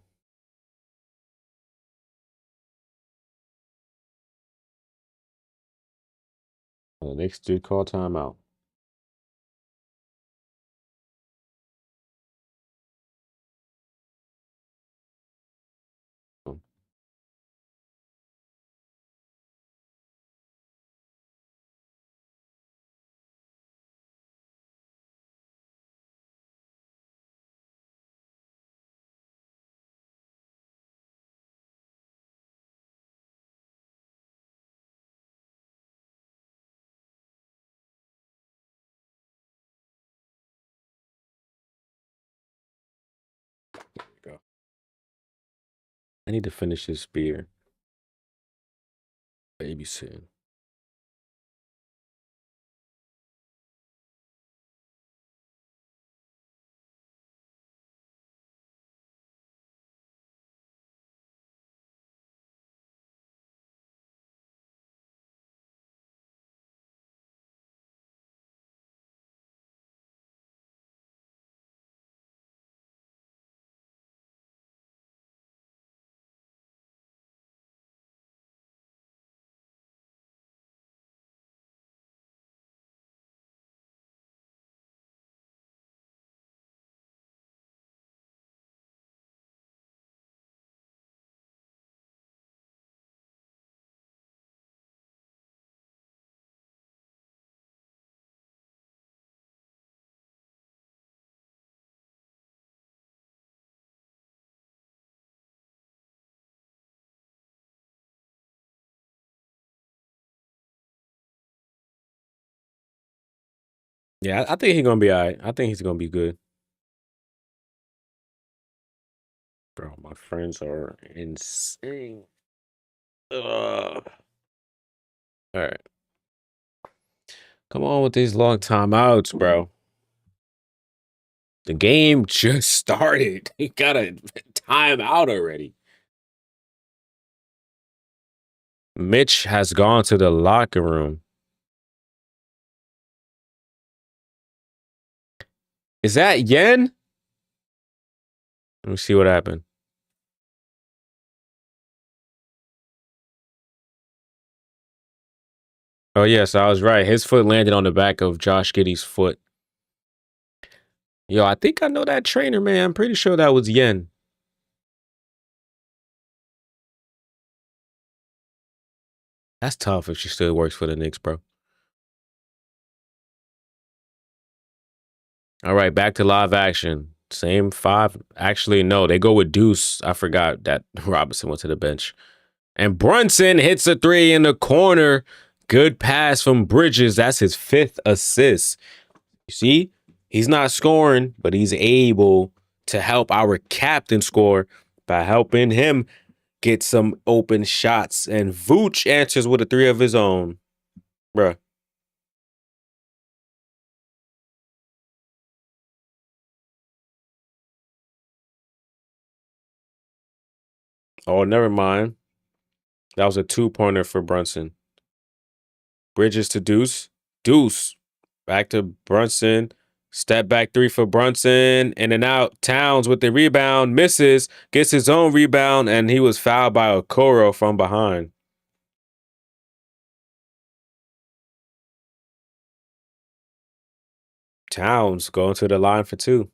The Knicks did call timeout. There you go. I need to finish this beer. Babysitting. Yeah, I think he's gonna be all right. I think he's gonna be good. Bro, my friends are insane. Ugh. All right. Come on with these long timeouts, bro. The game just started. You got a timeout already. Mitch has gone to the locker room. Is that Yen? Let me see what happened. Oh, yes, I was right. His foot landed on the back of Josh Giddey's foot. Yo, I think I know that trainer, man. I'm pretty sure that was Yen. That's tough if she still works for the Knicks, bro. All right, back to live action. Same five. Actually, no, they go with Deuce. I forgot that Robinson went to the bench. And Brunson hits a three in the corner. Good pass from Bridges. That's his fifth assist. You see, he's not scoring, but he's able to help our captain score by helping him get some open shots. And Vooch answers with a three of his own. Bruh. Oh, never mind. That was a 2-pointer for Brunson. Bridges to Deuce. Deuce. Back to Brunson. Step back three for Brunson. In and out. Towns with the rebound. Misses. Gets his own rebound. And he was fouled by Okoro from behind. Towns going to the line for 2.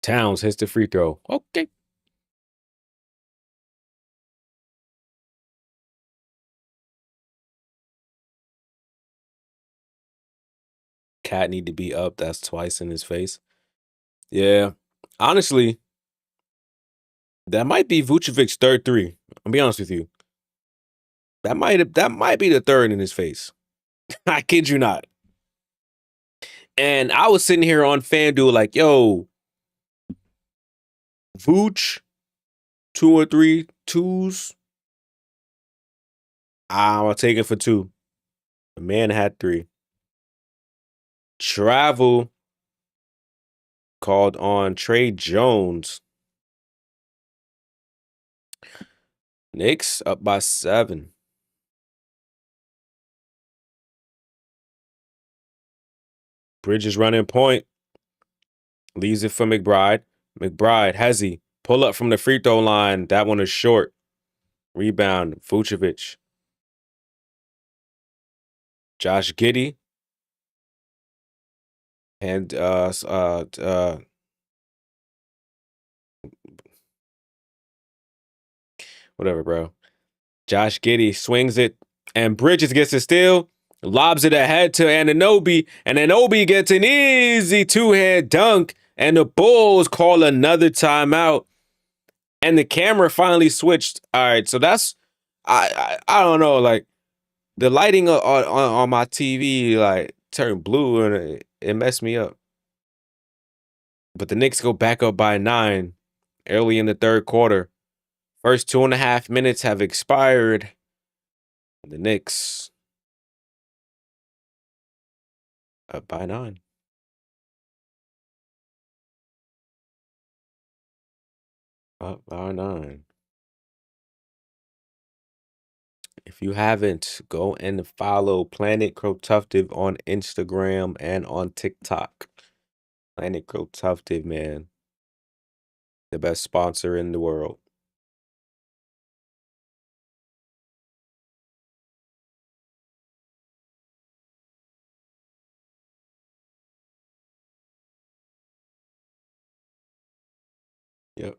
Towns hits the free throw. Okay. Cat need to be up. That's twice in his face. Yeah. Honestly, that might be Vucevic's third 3. I'll be honest with you. That might be the third in his face. I kid you not. And I was sitting here on FanDuel like, yo, Vooch, 2 or 3 twos. I'll take it for 2. The man had 3. Travel called on Trey Jones. Knicks up by 7. Bridges running point. Leaves it for McBride. McBride, Hezzy, pull up from the free throw line. That one is short. Rebound, Vucevic. Josh Giddey. And whatever, bro. Josh Giddey swings it, and Bridges gets a steal, lobs it ahead to Anunoby, and Anunoby gets an easy 2-hand dunk, and the Bulls call another timeout, and the camera finally switched. All right, so that's I don't know, like the lighting on my TV like turned blue and it messed me up. But the Knicks go back up by 9 early in the third quarter. First 2.5 minutes have expired. The Knicks up by 9. Up by 9. If you haven't, go and follow Planet Crow Tuftive on Instagram and on TikTok. Planet Crow Tuftive, man. The best sponsor in the world. Yep.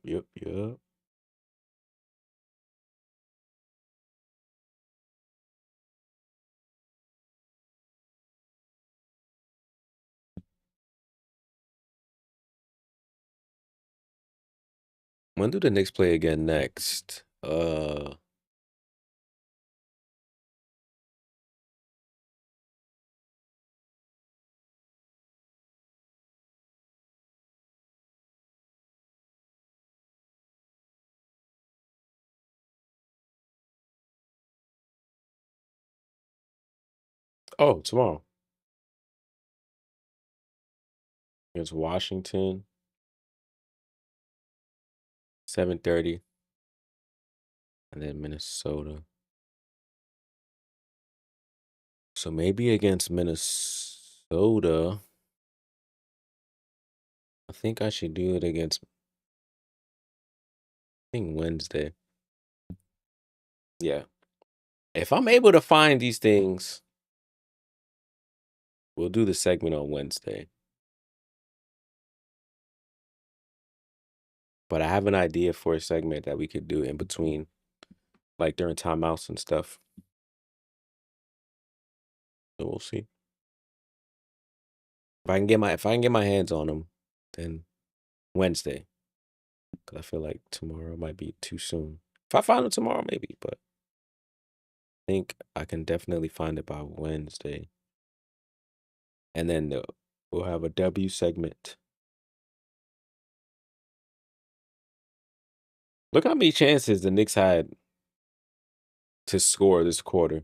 When do the Knicks play again next? Oh, tomorrow. Against Washington, 7:30, and then Minnesota. So maybe against Minnesota. I think I should do it against, I think, Wednesday. Yeah. If I'm able to find these things, we'll do the segment on Wednesday. But I have an idea for a segment that we could do in between, like during timeouts and stuff. So we'll see. If I can get my hands on them, then Wednesday. Because I feel like tomorrow might be too soon. If I find it tomorrow, maybe, but I think I can definitely find it by Wednesday. And then We'll have a W segment. Look how many chances the Knicks had to score this quarter.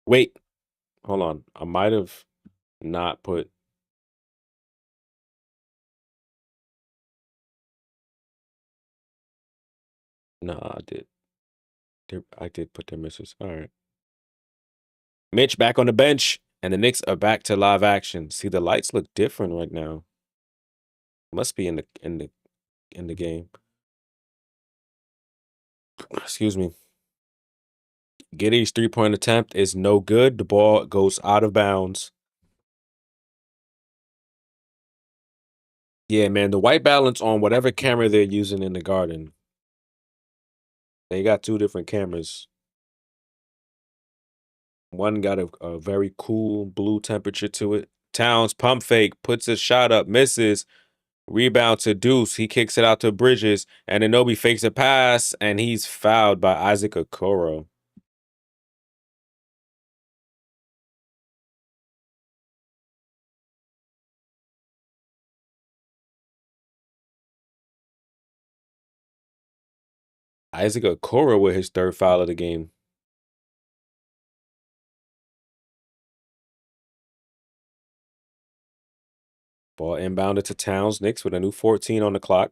Wait, hold on. I might have not put. No, I did. I did put their misses. All right. Mitch back on the bench, and the Knicks are back to live action. See, the lights look different right now. Must be in the game. Excuse me. Giddy's 3-point attempt is no good. The ball goes out of bounds. Yeah, man, the white balance on whatever camera they're using in the garden. They got two different cameras. One got a very cool blue temperature to it. Towns pump fake, puts a shot up, misses. Rebound to Deuce. He kicks it out to Bridges. And Anobi fakes a pass, and he's fouled by Isaac Okoro. Isaac Okoro with his third foul of the game. Ball inbounded to Towns. Knicks with a new 14 on the clock.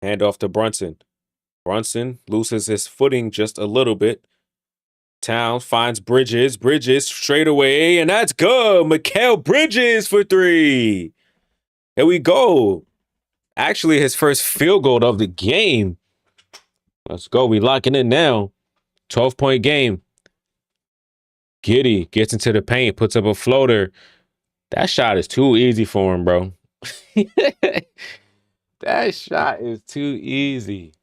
Hand off to Brunson. Brunson loses his footing just a little bit. Towns finds Bridges. Bridges straight away, and that's good. Mikal Bridges for three. Here we go. Actually, his first field goal of the game. Let's go. We locking in now. 12-point game. Giddy gets into the paint, puts up a floater. That shot is too easy for him, bro. That shot is too easy.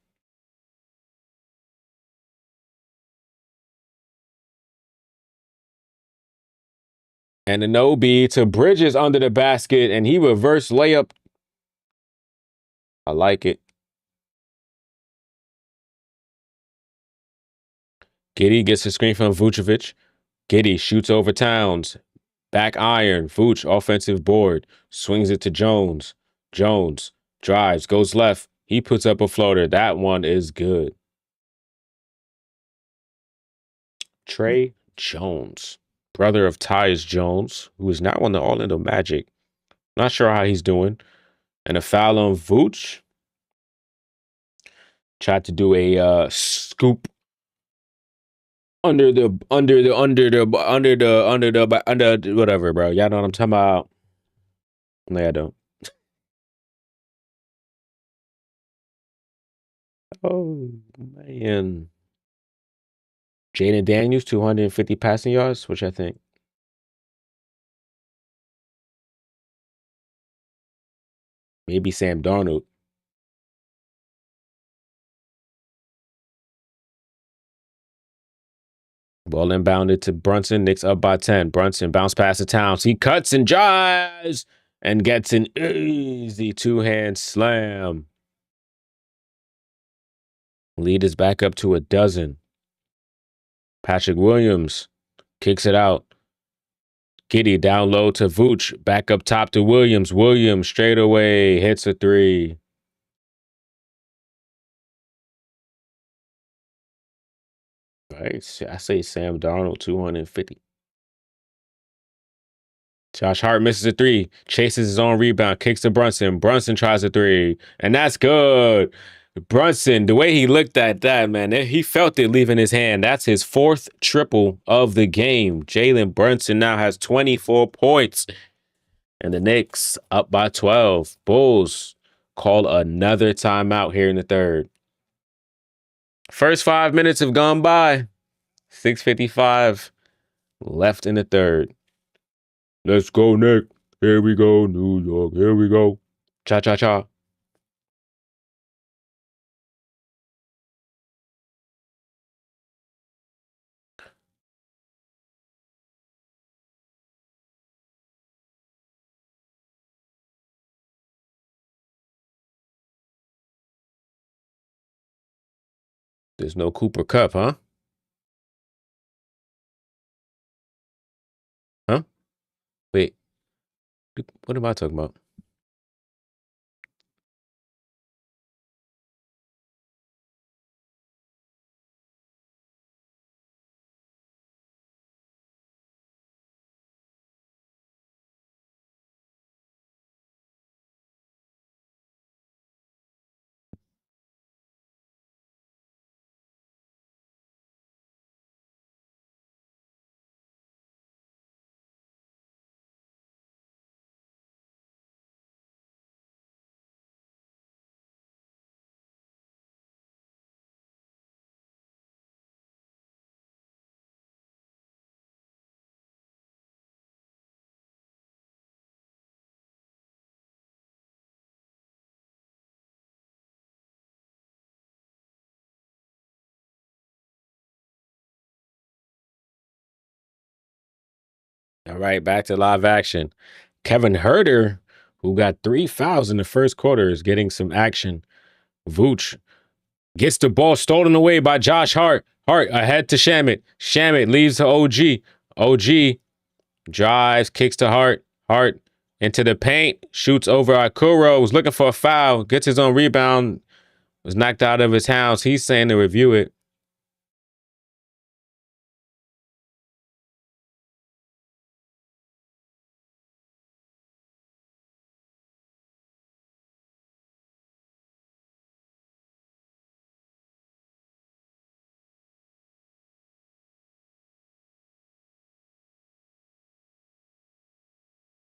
And an OB to Bridges under the basket, and he reverse layup. I like it. Giddy gets a screen from Vucevic. Giddy shoots over Towns. Back iron. Vooch, offensive board. Swings it to Jones. Jones drives, goes left. He puts up a floater. That one is good. Trey Jones, brother of Tyus Jones, who is now on the Orlando Magic. Not sure how he's doing. And a foul on Vooch. Tried to do a scoop under whatever, bro. Y'all know what I'm talking about. No, I don't. Oh man. Jaden Daniels, 250 passing yards, which I think. Maybe Sam Darnold. Ball inbounded to Brunson. Knicks up by 10. Brunson bounce pass to Towns. He cuts and drives and gets an easy two-hand slam. Lead is back up to a dozen. Patrick Williams kicks it out. Giddy down low to Vooch. Back up top to Williams. Williams straight away hits a three. Right. I say Sam Darnold, 250. Josh Hart misses a three. Chases his own rebound. Kicks to Brunson. Brunson tries a three. And that's good. Brunson, the way he looked at that, man, he felt it leaving his hand. That's his fourth triple of the game. Jalen Brunson now has 24 points. And the Knicks up by 12. Bulls call another timeout here in the third. First 5 minutes have gone by. 6:55 left in the third. Let's go, Nick. Here we go, New York. Here we go. Cha-cha-cha. There's no Cooper Cup, huh? Huh? Wait. What am I talking about? All right, back to live action. Kevin Herter, who got 3 fouls in the first quarter, is getting some action. Vooch gets the ball stolen away by Josh Hart. Hart ahead to Shamit. Shamit leaves to OG. OG drives, kicks to Hart. Hart into the paint, shoots over Akuro, was looking for a foul, gets his own rebound, was knocked out of his house. He's saying to review it.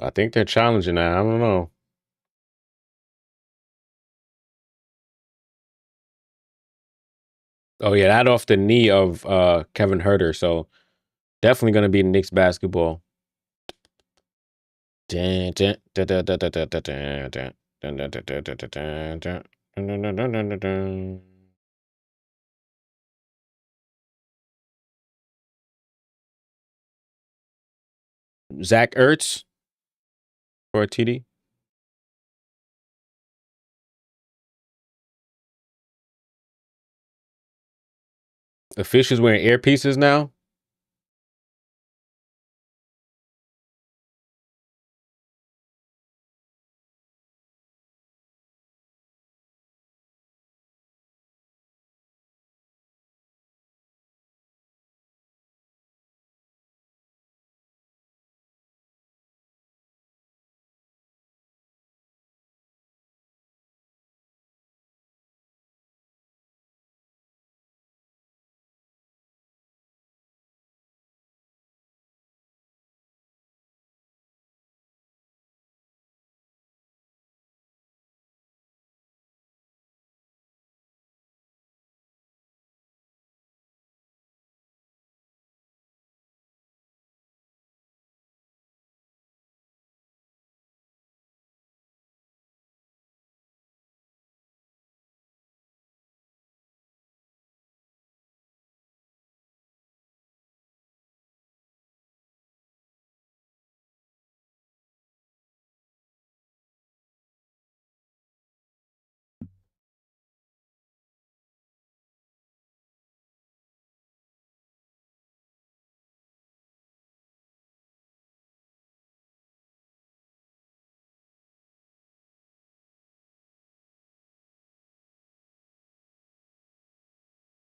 I think they're challenging that. I don't know. Oh yeah, that off the knee of Kevin Herter. So definitely gonna be Knicks basketball. Zach Ertz for a TD. Officials wearing earpieces now.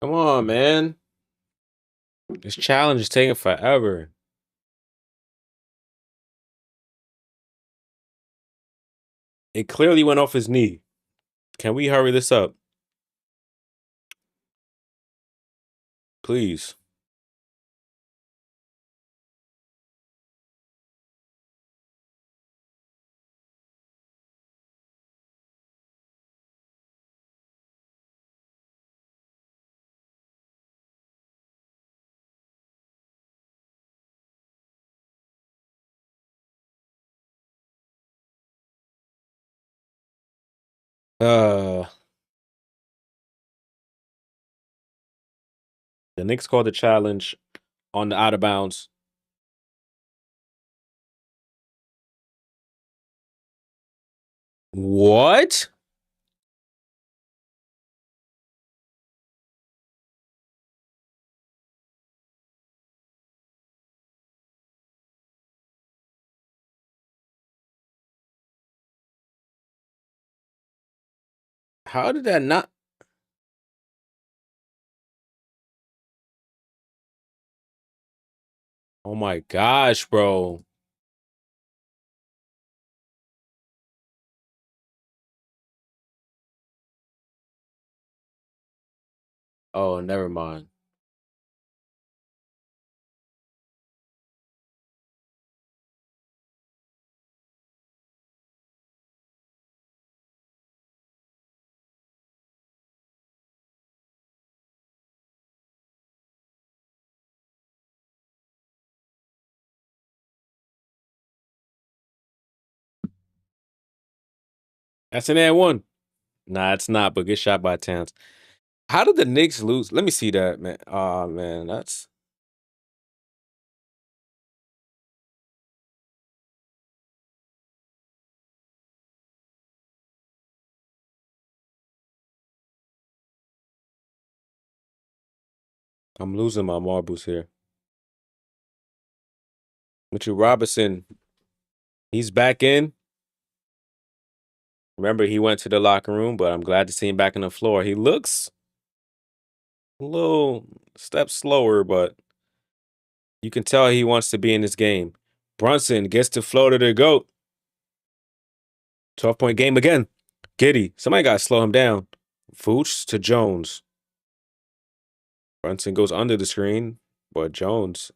Come on, man. This challenge is taking forever. It clearly went off his knee. Can we hurry this up? Please. Uh the Knicks called the challenge on the out of bounds. What? How did that not? Oh my gosh, bro. Oh, never mind. That's an and one. Nah, it's not, but good shot by Towns. How did the Knicks lose? Let me see that, man. Oh man, that's I'm losing my marbles here. Mitchell Robinson, he's back in. Remember, he went to the locker room, but I'm glad to see him back on the floor. He looks a little step slower, but you can tell he wants to be in this game. Brunson gets to flow to the GOAT. 12-point game again. Giddy. Somebody got to slow him down. Vooch to Jones. Brunson goes under the screen, but Jones.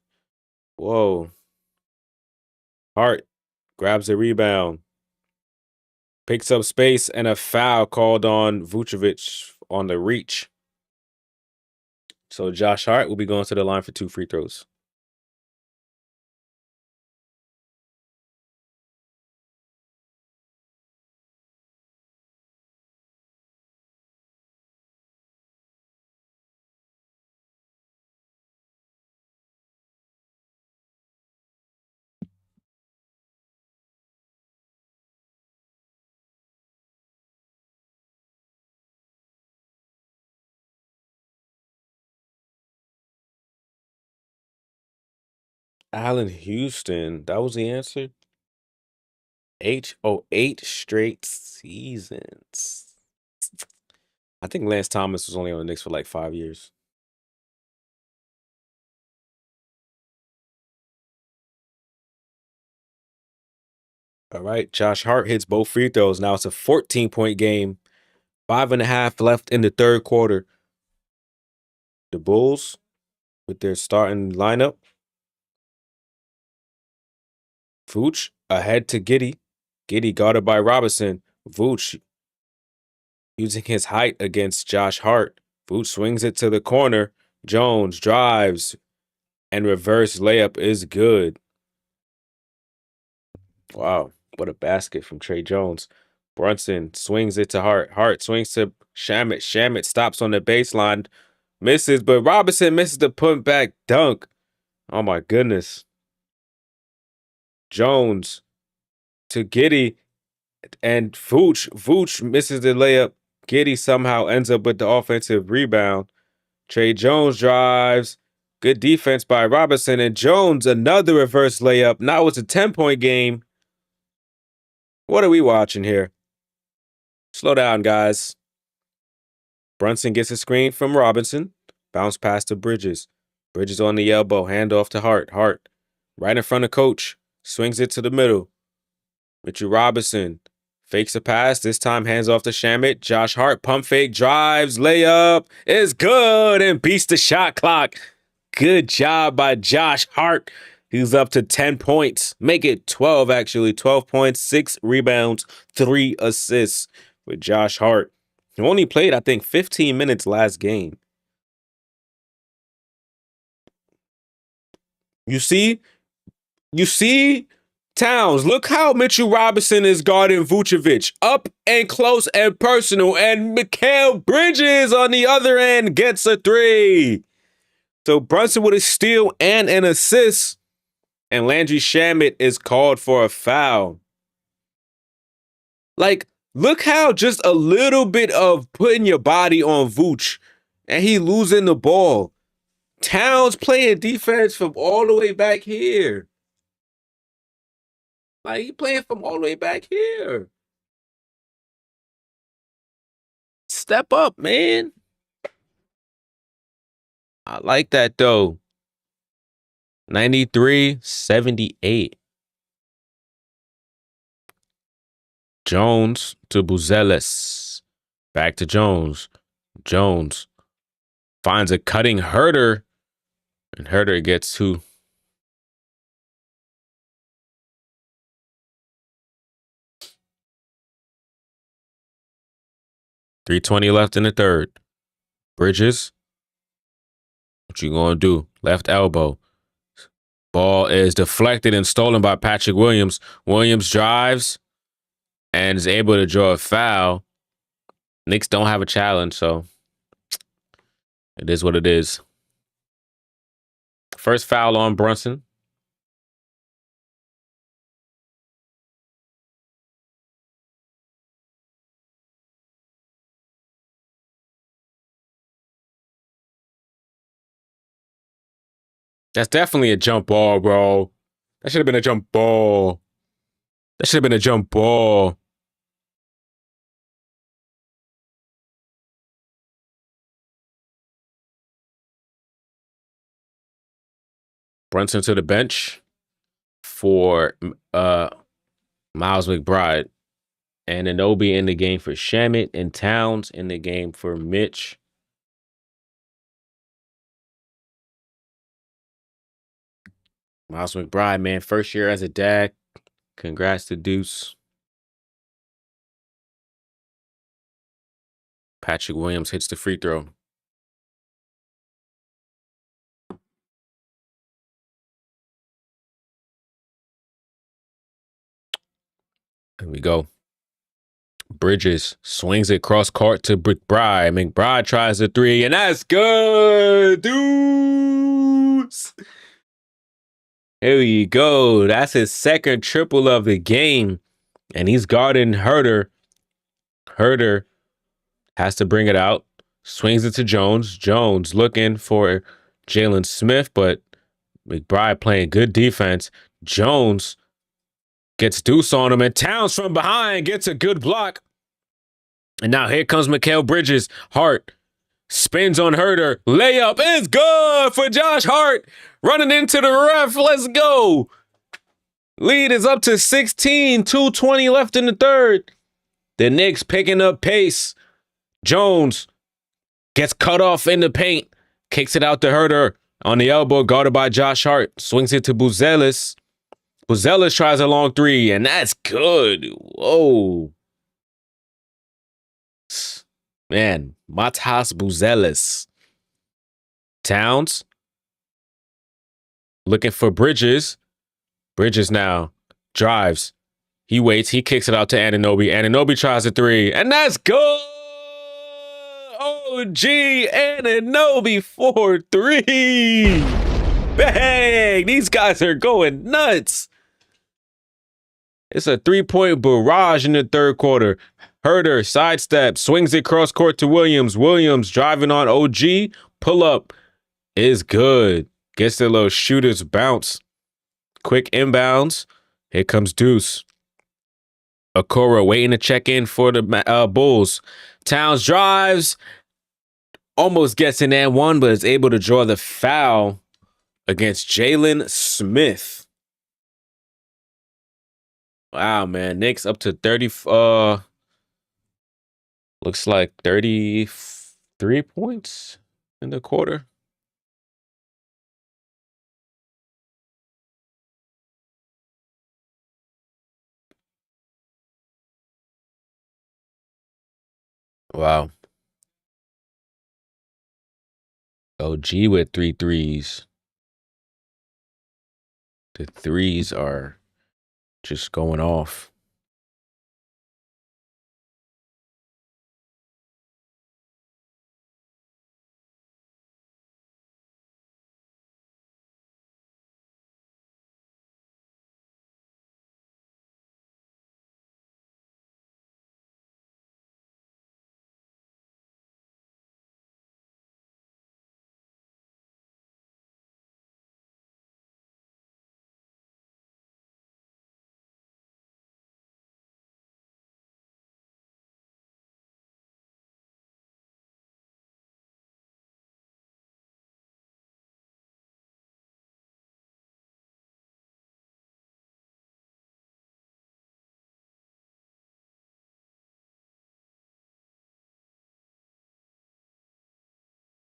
Whoa. Hart grabs the rebound. Picks up space and a foul called on Vucevic on the reach. So Josh Hart will be going to the line for 2 free throws. Allen Houston, that was the answer. Eight straight seasons. I think Lance Thomas was only on the Knicks for like 5 years. All right, Josh Hart hits both free throws. Now it's a 14-point game. 5.5 left in the third quarter. The Bulls with their starting lineup. Vooch ahead to Giddy. Giddy guarded by Robinson. Vooch using his height against Josh Hart. Vooch swings it to the corner. Jones drives and reverse layup is good. Wow, what a basket from Trey Jones. Brunson swings it to Hart. Hart swings to Shamit. Shamit stops on the baseline, misses, but Robinson misses the put back dunk. Oh my goodness. Jones to Giddy and Vooch. Vooch misses the layup. Giddy somehow ends up with the offensive rebound. Trey Jones drives. Good defense by Robinson and Jones. Another reverse layup. Now it's a 10-point game. What are we watching here? Slow down, guys. Brunson gets a screen from Robinson. Bounce pass to Bridges. Bridges on the elbow. Hand off to Hart. Hart right in front of Coach. Swings it to the middle. Mitchell Robinson fakes a pass. This time hands off to Shamit. Josh Hart pump fake drives. Layup is good and beats the shot clock. Good job by Josh Hart. He's up to 10 points. Make it 12, actually. 12 points, 6 rebounds, 3 assists with Josh Hart. He only played, I think, 15 minutes last game. You see? You see? Towns, look how Mitchell Robinson is guarding Vucevic. Up and close and personal. And Mikal Bridges on the other end gets a 3. So Brunson with a steal and an assist. And Landry Shamet is called for a foul. Like, look how just a little bit of putting your body on Vooch and he losing the ball. Towns playing defense from all the way back here. Like, he playing from all the way back here. step up, man. I like that though. 93-78. Jones to Buzelis. Back to Jones. Jones finds a cutting Herder, and Herder gets two. .320 left in the third. Bridges. What you gonna do? Left elbow. Ball is deflected and stolen by Patrick Williams. Williams drives and is able to draw a foul. Knicks don't have a challenge, so it is what it is. First foul on Brunson. That's definitely a jump ball, bro. That should have been a jump ball. That should have been a jump ball. Brunson to the bench for Miles McBride. And Anunoby in the game for Shamit, and Towns in the game for Mitch. Miles McBride, man, first year as a dad. Congrats to Deuce. Patrick Williams hits the free throw. Here we go. Bridges swings it cross court to McBride. McBride tries the three, and that's good. Deuce. Here you go. That's his second triple of the game, and he's guarding Herder. Herder has to bring it out. Swings it to Jones. Jones looking for Jalen Smith, but McBride playing good defense. Jones gets Deuce on him, and Towns from behind gets a good block. And now here comes Mikal Bridges. Hart spins on Herder. Layup is good for Josh Hart. Running into the ref. Let's go. Lead is up to 16. 2:20 left in the third. The Knicks picking up pace. Jones gets cut off in the paint. Kicks it out to Herder. On the elbow, guarded by Josh Hart. Swings it to Buzelis. Buzelis tries a long three, and that's good. Whoa. Man, Matas Buzelis. Towns looking for Bridges. Bridges now drives. He waits. He kicks it out to Anunoby. Anunoby tries a three, and that's good. OG Anunoby 4-3. Bang! These guys are going nuts. It's a three-point barrage in the third quarter. Herder sidestep, swings it cross court to Williams. Williams driving on OG. Pull up is good. Gets the little shooter's bounce. Quick inbounds. Here comes Deuce. Okoro waiting to check in for the Bulls. Towns drives. Almost gets in and one, but is able to draw the foul against Jalen Smith. Wow, man. Knicks up to 30. Looks like 33 points in the quarter. Wow. OG with 3 threes. The threes are just going off.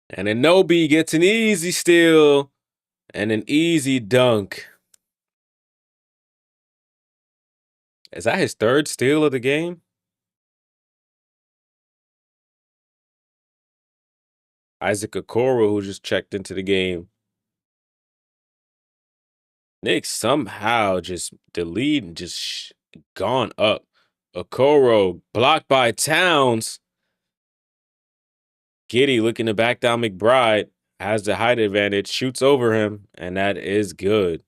And then Nobi gets an easy steal and an easy dunk. Is that his third steal of the game? Isaac Okoro, who just checked into the game. Knicks somehow just the lead just gone up. Okoro blocked by Towns. Giddy looking to back down McBride. Has the height advantage, shoots over him, and that is good.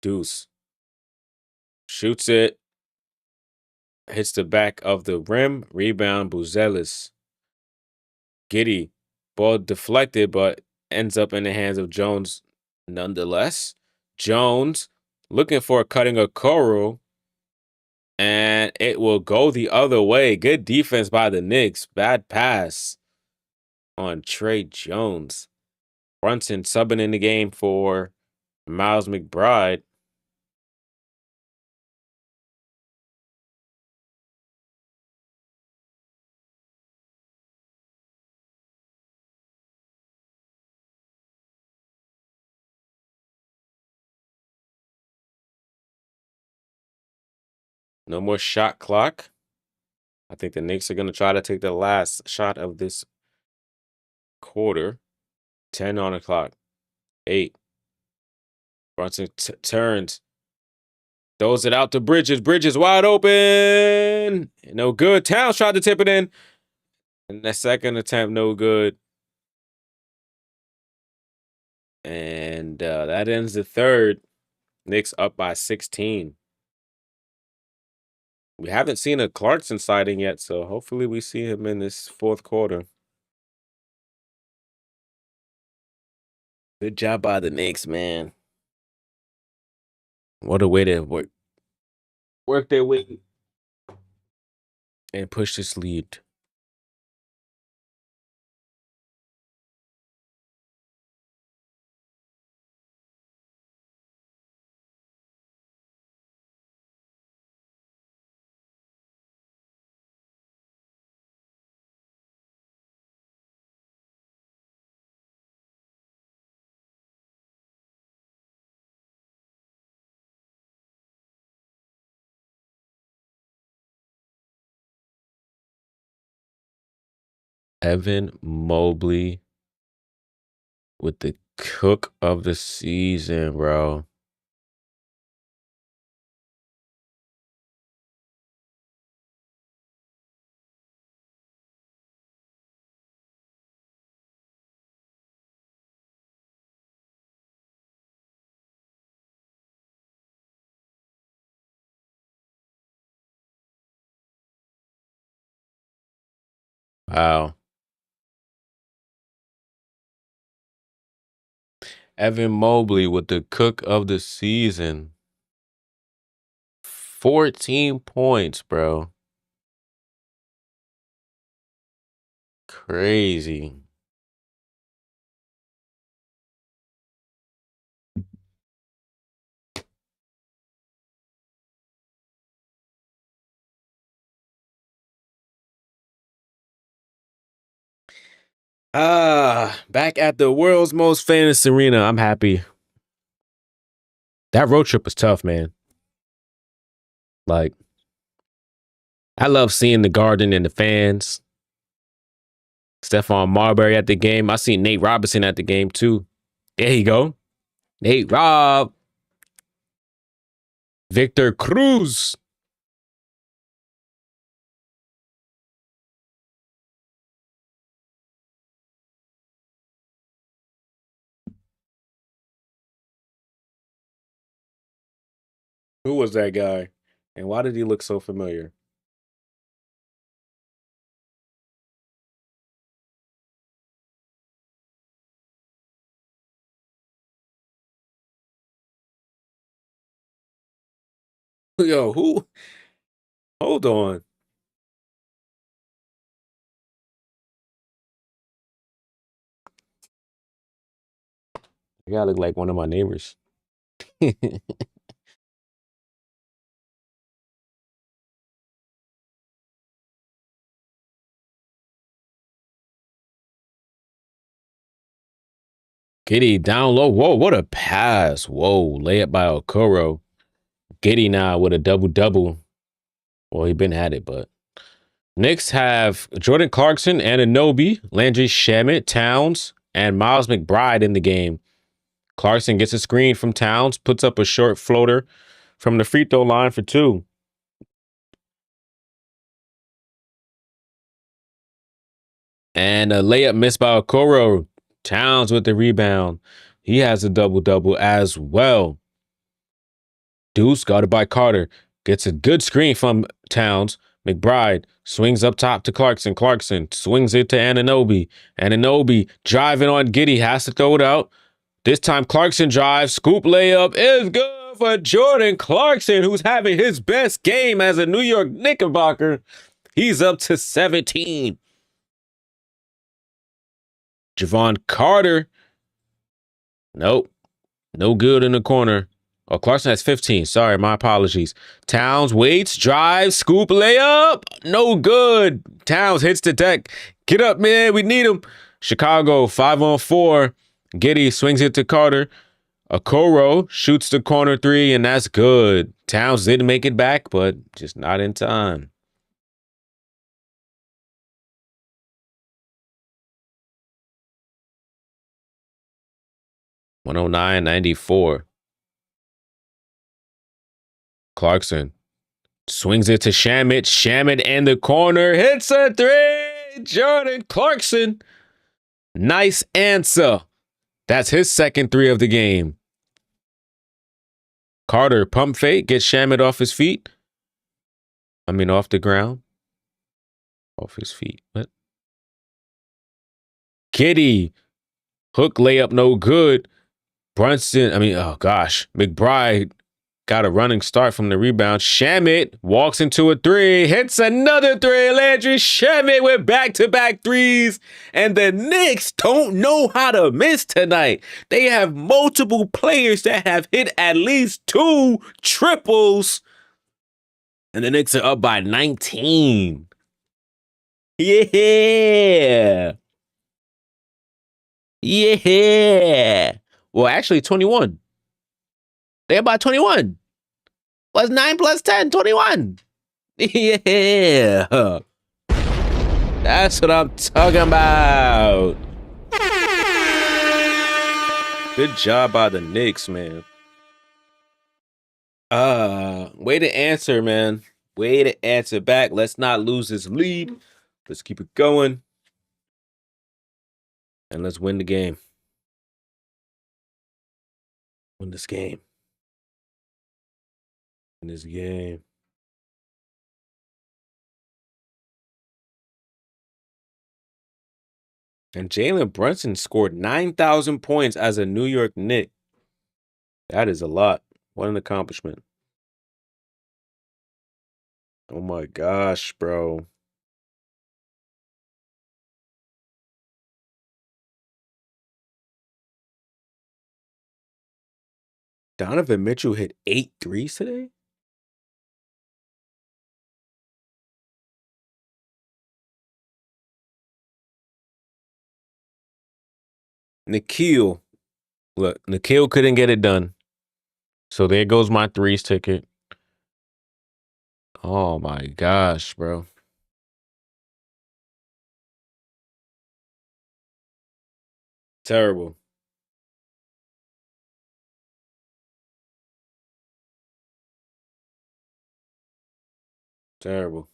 Deuce shoots it, hits the back of the rim, rebound, Buzelis. Giddy, ball deflected, but ends up in the hands of Jones nonetheless. Jones looking for a cutting Okoro, and it will go the other way. Good defense by the Knicks. Bad pass on Trey Jones. Brunson subbing in the game for Miles McBride. No more shot clock. I think the Knicks are going to try to take the last shot of this quarter. 10 on the clock. 8. Brunson turns. Throws it out to Bridges. Bridges wide open. No good. Towns tried to tip it in. And that second attempt, no good. And that ends the third. Knicks up by 16. We haven't seen a Clarkson sighting yet, so hopefully we see him in this fourth quarter. Good job by the Knicks, man. What a way to work their way and push this lead. Evan Mobley with the cook of the season, bro. Wow. Evan Mobley with the cook of the season. 14 points, bro. Crazy. Back at the world's most famous arena. I'm happy. That road trip was tough, man. Like, I love seeing the garden and the fans. Stephon Marbury at the game. I seen Nate Robinson at the game too. There you go. Nate Rob. Victor Cruz. Who was that guy? And why did he look so familiar? Yo, who? Hold on. You gotta look like one of my neighbors. Giddy down low. Whoa, what a pass. Whoa, layup by Okoro. Giddy now with a double-double. Well, he been at it, but Knicks have Jordan Clarkson, Anunoby, Landry Shamet, Towns, and Miles McBride in the game. Clarkson gets a screen from Towns, puts up a short floater from the free throw line for two. And a layup missed by Okoro. Towns with the rebound. He has a double-double as well. Deuce guarded by Carter. Gets a good screen from Towns. McBride swings up top to Clarkson. Clarkson swings it to Anunoby. Anunoby driving on Giddy. Has to throw it out. This time Clarkson drives. Scoop layup is good for Jordan Clarkson, who's having his best game as a New York Knickerbocker. He's up to 17. Javon Carter. Nope. No good in the corner. Oh, Clarkson has 15. Sorry, my apologies. Towns waits, drives, scoop, layup. No good. Towns hits the deck. Get up, man. We need him. Chicago, 5-on-4. Giddy swings it to Carter. Okoro shoots the corner three, and that's good. Towns didn't make it back, but just not in time. (109-94). Clarkson swings it to Shamet. Shamet in the corner. Hits a three. Jordan Clarkson. Nice answer. That's his second three of the game. Carter pump fake. Gets Shamet off his feet. Off the ground. Off his feet. What? Giddy. Hook layup no good. McBride got a running start from the rebound. Shamet walks into a three, hits another three. Landry Shamet with back-to-back threes. And the Knicks don't know how to miss tonight. They have multiple players that have hit at least 2 triples. And the Knicks are up by 19. Yeah. Yeah. Well, actually, 21. They're about 21. What's 9 plus 10? 21. Yeah. That's what I'm talking about. Good job by the Knicks, man. Way to answer, man. Way to answer back. Let's not lose this lead. Let's keep it going. And let's win the game. Win this game. Win this game. And Jalen Brunson scored 9,000 points as a New York Knick. That is a lot. What an accomplishment. Oh my gosh, bro. Donovan Mitchell hit 8 threes today? Nikhil. Look, Nikhil couldn't get it done. So there goes my threes ticket. Oh my gosh, bro. Terrible. Terrible.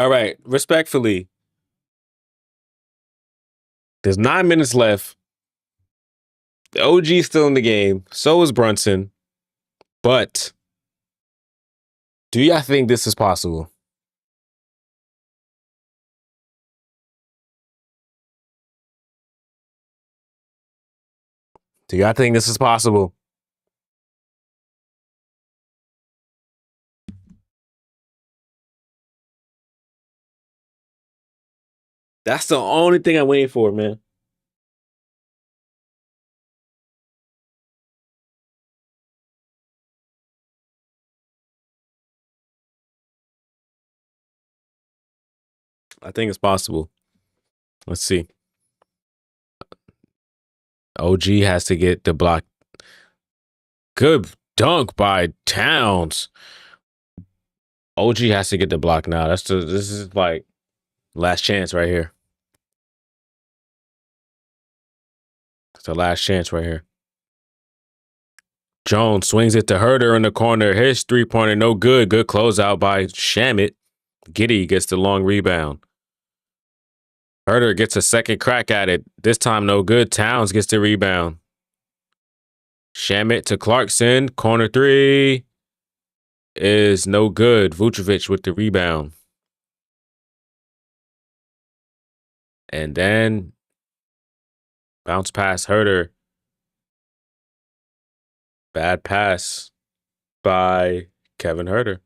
All right, respectfully, there's 9 minutes left. The OG's still in the game. So is Brunson. But do y'all think this is possible? Do y'all think this is possible? That's the only thing I'm waiting for, man. I think it's possible. Let's see. OG has to get the block. Good dunk by Towns. OG has to get the block now. This is like last chance right here. It's the last chance right here. Jones swings it to Herder in the corner. His 3-pointer, no good. Good closeout by Shamit. Giddy gets the long rebound. Herder gets a second crack at it. This time, no good. Towns gets the rebound. Shamit to Clarkson. Corner three is no good. Vucevic with the rebound. And then bounce pass Herder. Bad pass by Kevin Herder.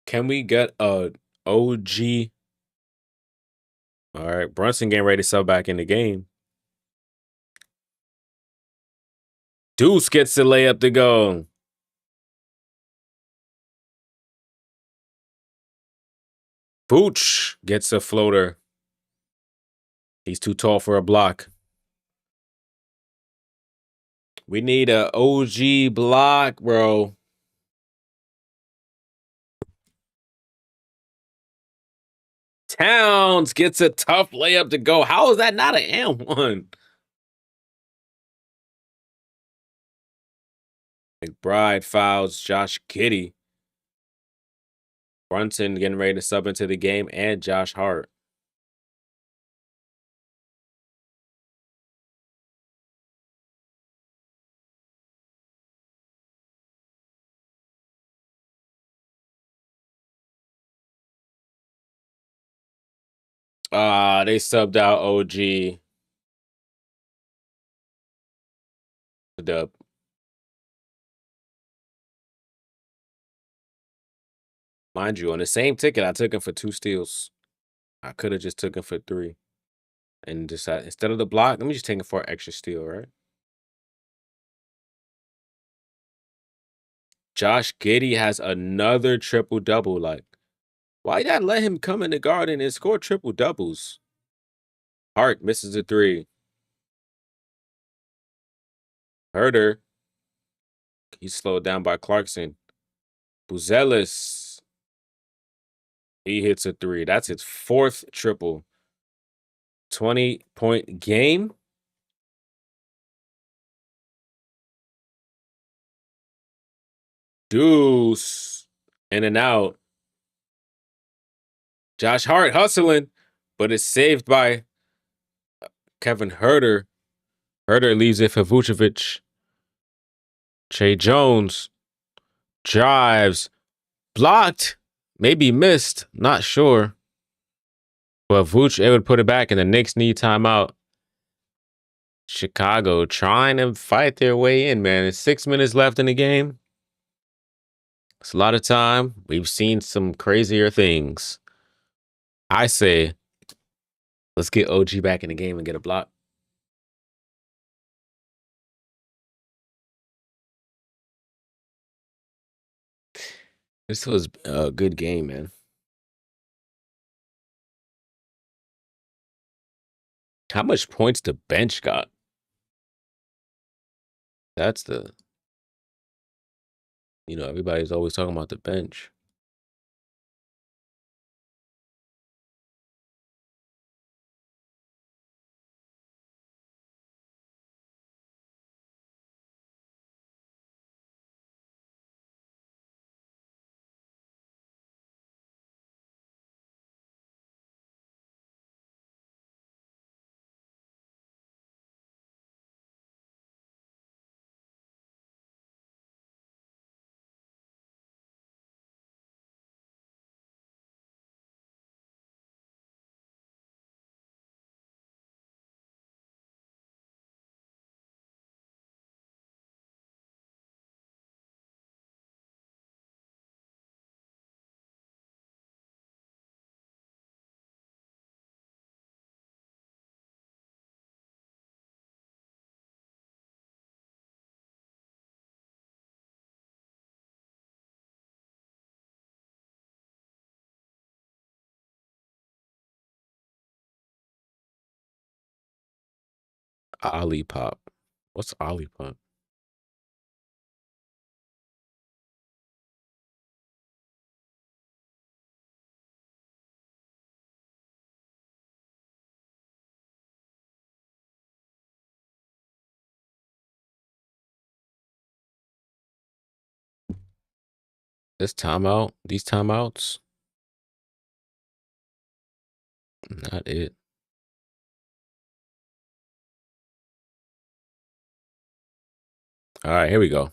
Can we get a OG? All right, Brunson getting ready to sub back in the game. Deuce gets the layup to go. Vooch gets a floater. He's too tall for a block. We need a OG block, bro. Towns gets a tough layup to go. How is that not an M1? McBride fouls Josh Giddey. Brunson getting ready to sub into the game, and Josh Hart. They subbed out OG. Dub. Mind you, on the same ticket, I took him for 2 steals. I could have just took him for 3. And decided instead of the block, let me just take him for an extra steal, right? Josh Giddey has another triple double. Like, why not let him come in the garden and score triple doubles? Hart misses a 3. Herder, he's slowed down by Clarkson. Buzelis, he hits a 3. That's his 4th triple. 20-point game. Deuce, in and out. Josh Hart hustling, but it's saved by Kevin Herder. Herder leaves it for Vucevic. Che Jones drives, blocked, maybe missed, not sure. But Vooch able to put it back, and the Knicks need timeout. Chicago trying to fight their way in, man. There's 6 minutes left in the game. It's a lot of time. We've seen some crazier things. I say, let's get OG back in the game and get a block. This was a good game, man. How much points the bench got? That's the, everybody's always talking about the bench. Olipop. What's Olipop? This timeout, these timeouts, not it. All right, here we go.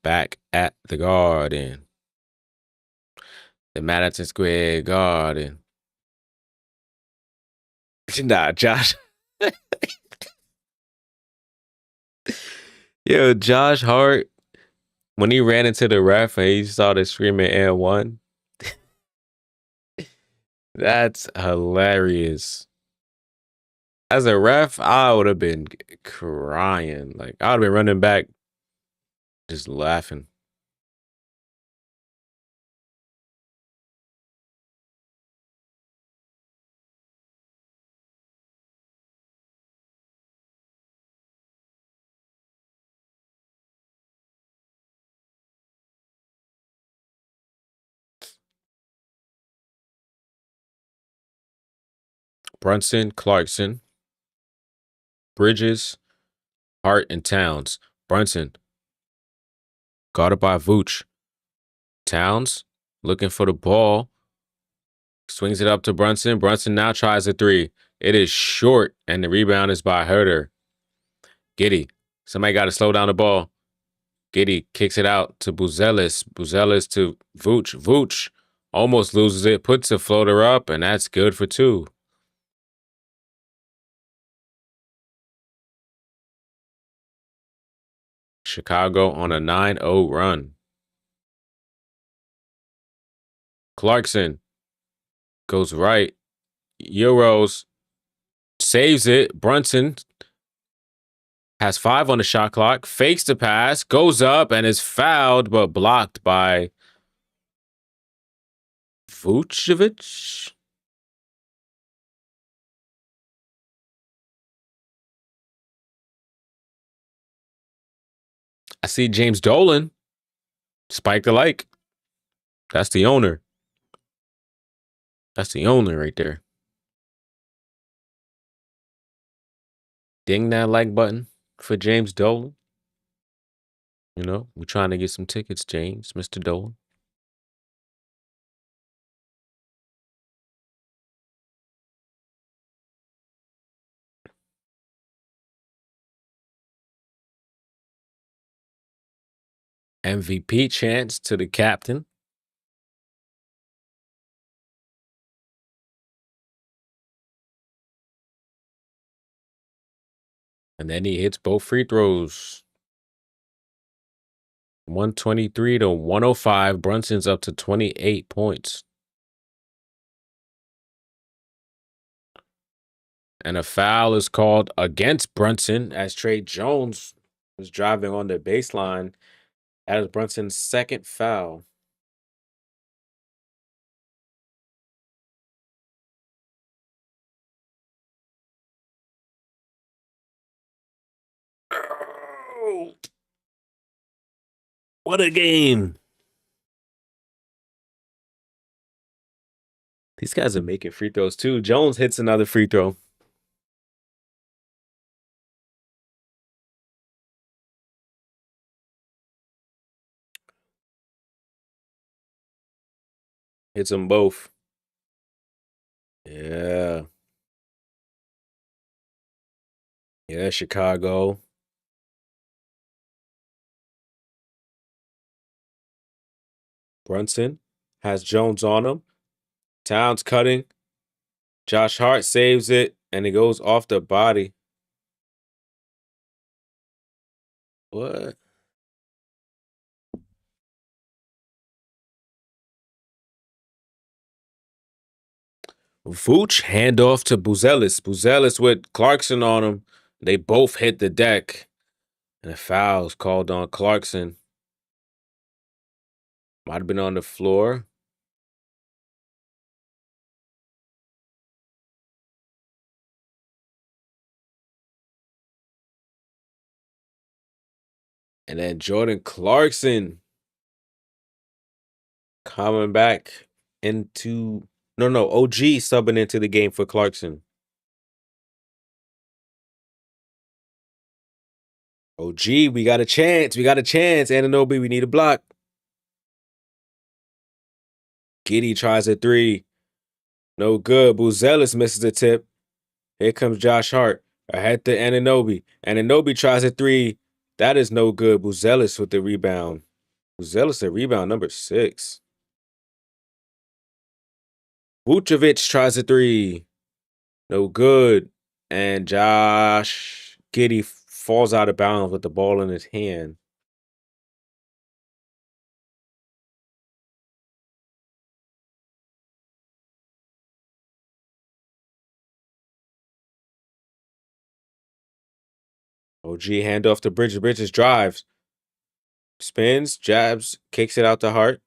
Back at the Garden. The Madison Square Garden. Nah, Josh. Yo, Josh Hart, when he ran into the ref and he started screaming and one, that's hilarious. As a ref, I would have been crying. Like, I would have been running back, just laughing. Brunson, Clarkson, Bridges, Hart, and Towns. Brunson, guarded by Vooch. Towns, looking for the ball. Swings it up to Brunson. Brunson now tries a three. It is short, and the rebound is by Herter. Giddy. Somebody got to slow down the ball. Giddy kicks it out to Buzelis. Buzelis to Vooch. Vooch almost loses it, puts a floater up, and that's good for two. Chicago on a 9-0 run. Clarkson goes right. Euros saves it. Brunson has 5 on the shot clock. Fakes the pass. Goes up and is fouled, but blocked by Vucevic. I see James Dolan. Spike alike. That's the owner. That's the owner right there. Ding that like button for James Dolan. You know, we're trying to get some tickets, James, Mr. Dolan. MVP chance to the captain. And then he hits both free throws. 123 to 105. Brunson's up to 28 points. And a foul is called against Brunson as Trey Jones was driving on the baseline. That is Brunson's second foul. Oh, what a game. These guys are making free throws too. Jones hits another free throw. Hits them both. Yeah. Yeah, Chicago. Brunson has Jones on him. Towns cutting. Josh Hart saves it, and it goes off the body. What? Vooch handoff to Buzelis. Buzelis with Clarkson on him. They both hit the deck. And a foul is called on Clarkson. Might have been on the floor. And then Jordan Clarkson coming back into no, OG subbing into the game for Clarkson. OG, we got a chance. We got a chance. Anunoby, we need a block. Giddey tries a three. No good. Buzelis misses the tip. Here comes Josh Hart. Ahead to Anunoby. Anunoby tries a three. That is no good. Buzelis with the rebound. Buzelis at rebound number 6. Vucevic tries a three. No good. And Josh Giddey falls out of bounds with the ball in his hand. OG handoff to Bridges. Bridges drives. Spins, jabs, kicks it out to Hart.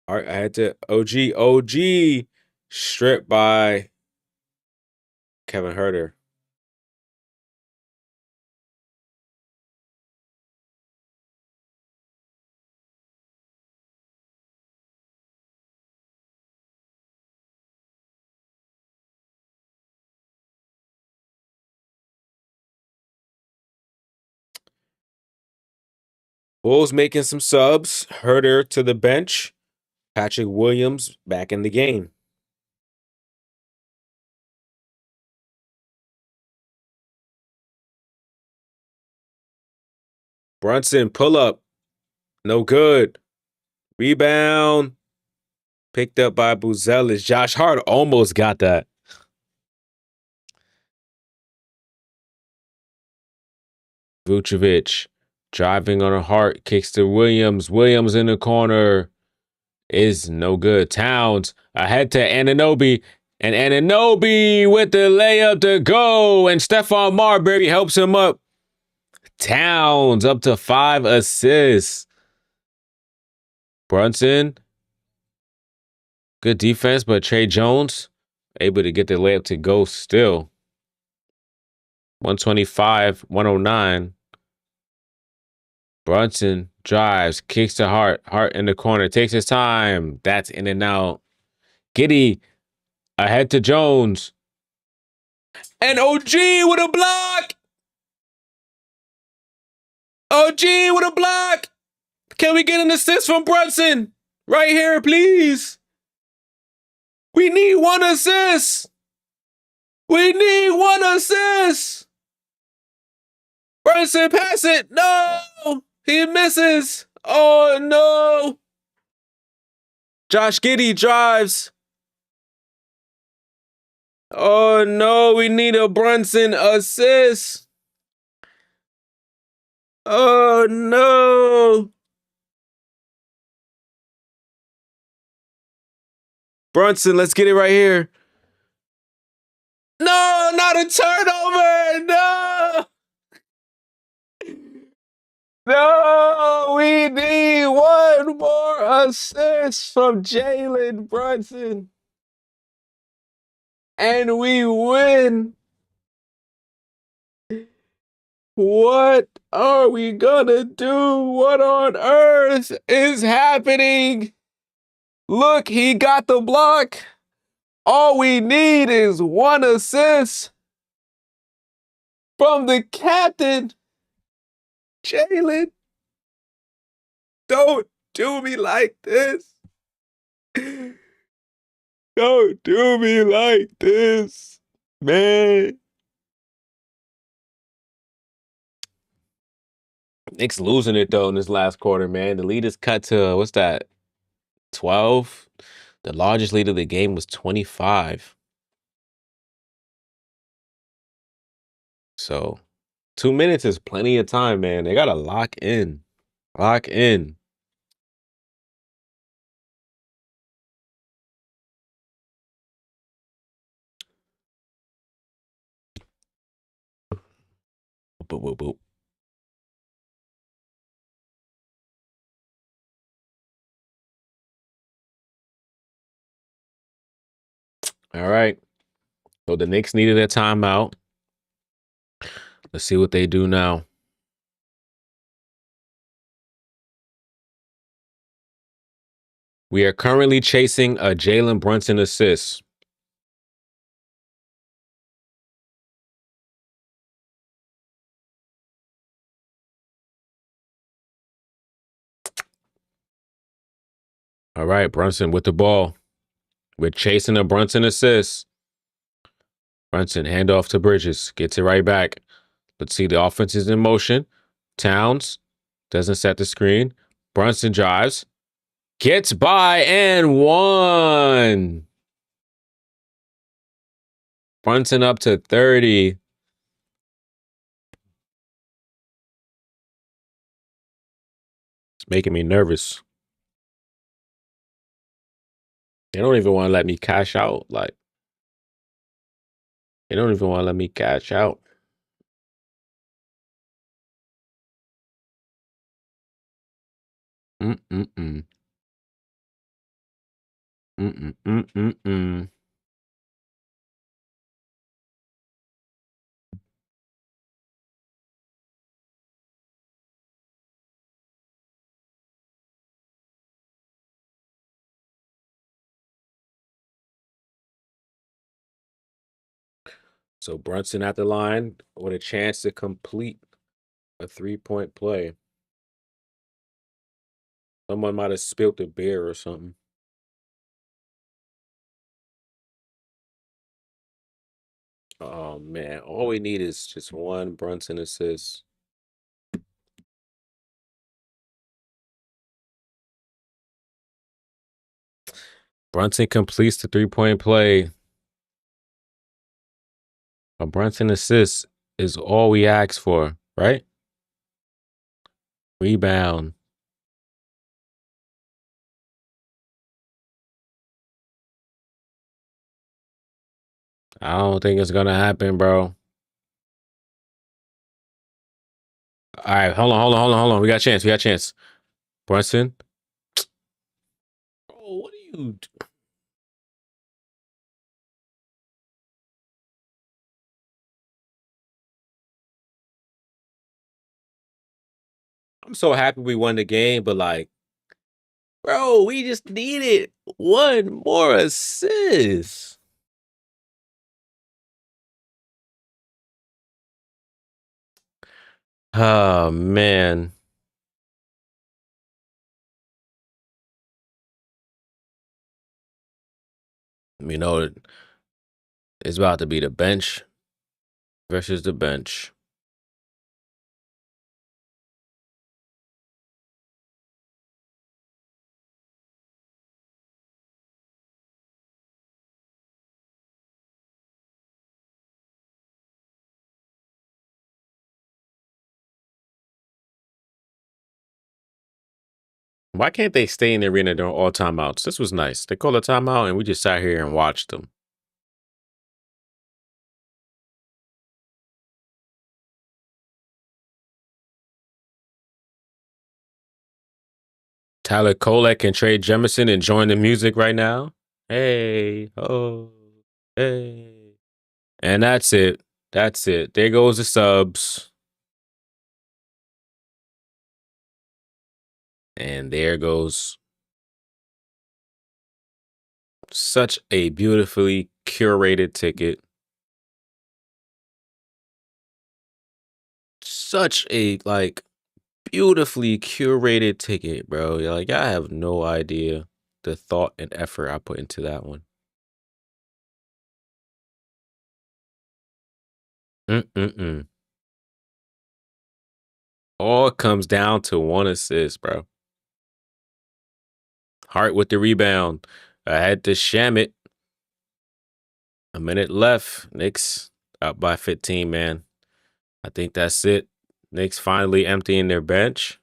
Hart ahead to OG. OG stripped by Kevin Huerter. Bulls making some subs. Huerter to the bench. Patrick Williams back in the game. Brunson pull up. No good. Rebound. Picked up by Buzelis. Josh Hart almost got that. Vucevic driving on a Hart. Kicks to Williams. Williams in the corner. Is no good. Towns ahead to Anunoby. And Anunoby with the layup to go. And Stephon Marbury helps him up. Towns up to 5 assists. Brunson. Good defense, but Trey Jones able to get the layup to go still. 125, 109. Brunson drives, kicks to Hart. Hart in the corner, takes his time. That's in and out. Giddey ahead to Jones. And OG with a block. OG with a block. Can we get an assist from Brunson? Right here, please. We need one assist. We need one assist. Brunson, pass it. No. He misses. Oh, no. Josh Giddey drives. Oh, no. We need a Brunson assist. Oh, no. Brunson, let's get it right here. No, not a turnover. No. No, we need one more assist from Jalen Brunson. And we win. What are we gonna do? What on earth is happening? Look, he got the block. All we need is one assist from the captain. Jalen, don't do me like this. Don't do me like this, man. Knicks losing it though in this last quarter, man. The lead is cut to what's that? 12. The largest lead of the game was 25. So 2 minutes is plenty of time, man. They gotta lock in. Lock in. Boop, boop, boop. All right. So the Knicks needed a timeout. Let's see what they do now. We are currently chasing a Jalen Brunson assist. All right, Brunson with the ball. We're chasing a Brunson assist. Brunson, handoff to Bridges. Gets it right back. Let's see, the offense is in motion. Towns doesn't set the screen. Brunson drives. Gets by and one. Brunson up to 30. It's making me nervous. They don't even want to let me cash out. Like, they don't even want to let me cash out. Mm-mm-mm. Mm-mm-mm-mm-mm. So Brunson at the line with a chance to complete a 3-point play. Someone might have spilled a beer or something. Oh man, all we need is just one Brunson assist. Brunson completes the 3-point play. A Brunson assist is all we ask for, right? Rebound. I don't think it's gonna happen, bro. All right, hold on. We got a chance. We got a chance. Brunson. Oh, what are you? I'm so happy we won the game, but like, bro, we just needed one more assist. Oh man. You know, it's about to be the bench versus the bench. Why can't they stay in the arena during all timeouts? This was nice. They called a timeout and we just sat here and watched them. Tyler Kolek and Trey Jemison enjoying the music right now. Hey, oh, hey. And that's it. That's it. There goes the subs. And there goes such a beautifully curated ticket. Such a like beautifully curated ticket, bro. Like I have no idea the thought and effort I put into that one. Mm-mm-mm. All comes down to one assist, bro. Hart with the rebound. I had to sham it. A minute left. Knicks up by 15, man. I think that's it. Knicks finally emptying their bench.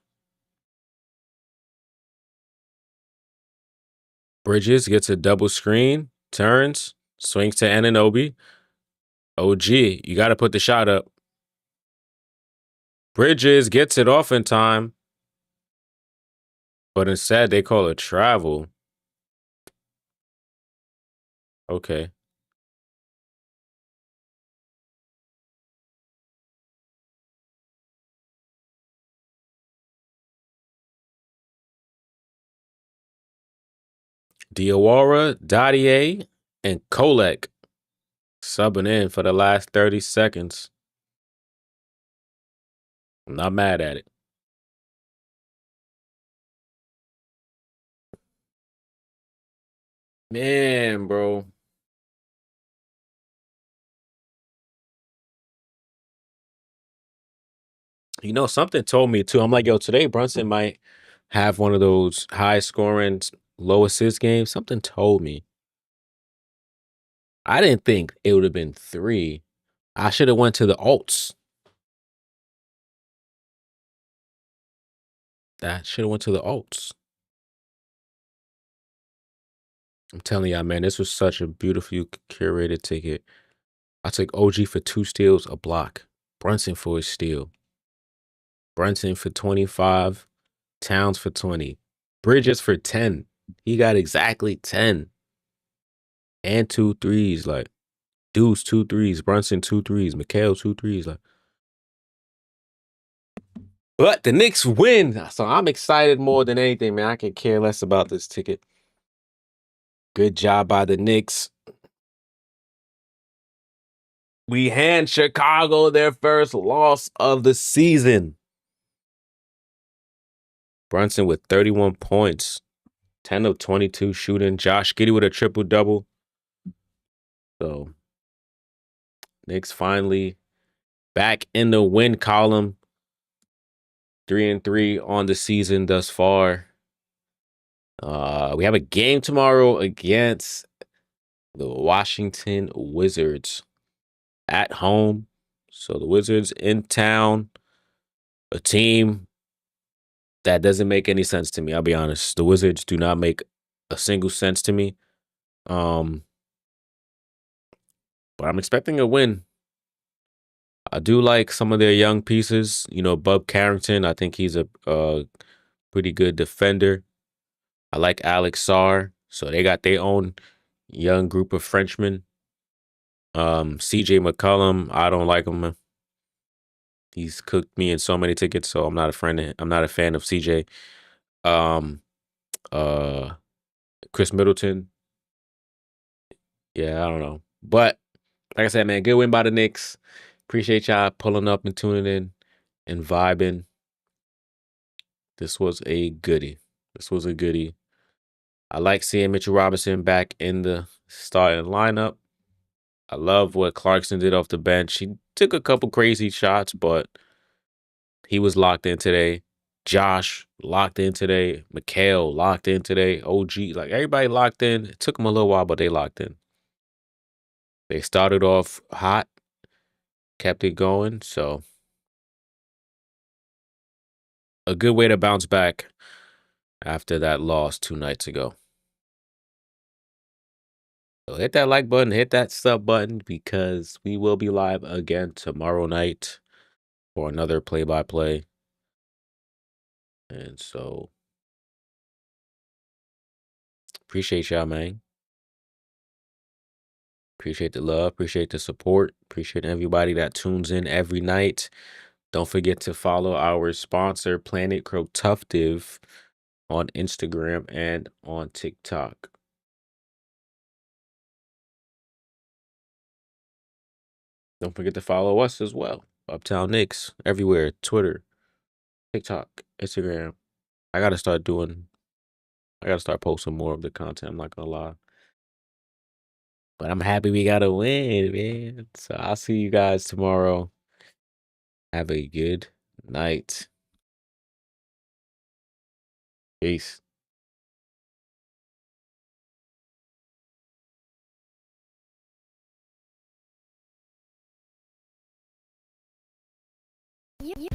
Bridges gets a double screen, turns, swings to Ananobi. OG, you got to put the shot up. Bridges gets it off in time, but instead they call it travel. Okay. Diawara, Dadier, and Kolek subbing in for the last 30 seconds. I'm not mad at it. Man, bro. You know, something told me too. I'm like, yo, today Brunson might have one of those high scoring, low assist games. Something told me. I didn't think it would have been 3. I should have went to the alts. That should have went to the alts. I'm telling y'all, man, this was such a beautifully curated ticket. I took OG for 2 steals, a block. Brunson for a steal. Brunson for 25. Towns for 20. Bridges for 10. He got exactly 10. And 2 threes. Like, Deuce 2 threes. Brunson 2 threes. Mikhail 2 threes. Like, but the Knicks win. So I'm excited more than anything, man. I can care less about this ticket. Good job by the Knicks. We hand Chicago their first loss of the season. Brunson with 31 points, 10 of 22 shooting. Josh Giddey with a triple-double. So, Knicks finally back in the win column. 3-3 on the season thus far. We have a game tomorrow against the Washington Wizards at home. So the Wizards in town, a team that doesn't make any sense to me. I'll be honest. The Wizards do not make a single sense to me. But I'm expecting a win. I do like some of their young pieces. You know, Bub Carrington. I think he's a pretty good defender. I like Alex Sarr. So they got their own young group of Frenchmen. CJ McCollum. I don't like him. He's cooked me in so many tickets, so I'm not a fan of CJ. Um, uh, Chris Middleton. Yeah, I don't know. But like I said, man, good win by the Knicks. Appreciate y'all pulling up and tuning in and vibing. This was a goodie. This was a goodie. I like seeing Mitchell Robinson back in the starting lineup. I love what Clarkson did off the bench. He took a couple crazy shots, but he was locked in today. Josh locked in today. Mikhail locked in today. OG, like everybody locked in. It took them a little while, but they locked in. They started off hot, kept it going. So a good way to bounce back after that loss 2 nights ago. So hit that like button, hit that sub button, because we will be live again tomorrow night for another play-by-play. And so appreciate y'all, man. Appreciate the love, appreciate the support, appreciate everybody that tunes in every night. Don't forget to follow our sponsor, Planet Crotuftive, on Instagram and on TikTok. Don't forget to follow us as well. Uptown Knicks, everywhere, Twitter, TikTok, Instagram. I gotta start posting more of the content, I'm not gonna lie. But I'm happy we got a win, man. So I'll see you guys tomorrow. Have a good night. Peace. You're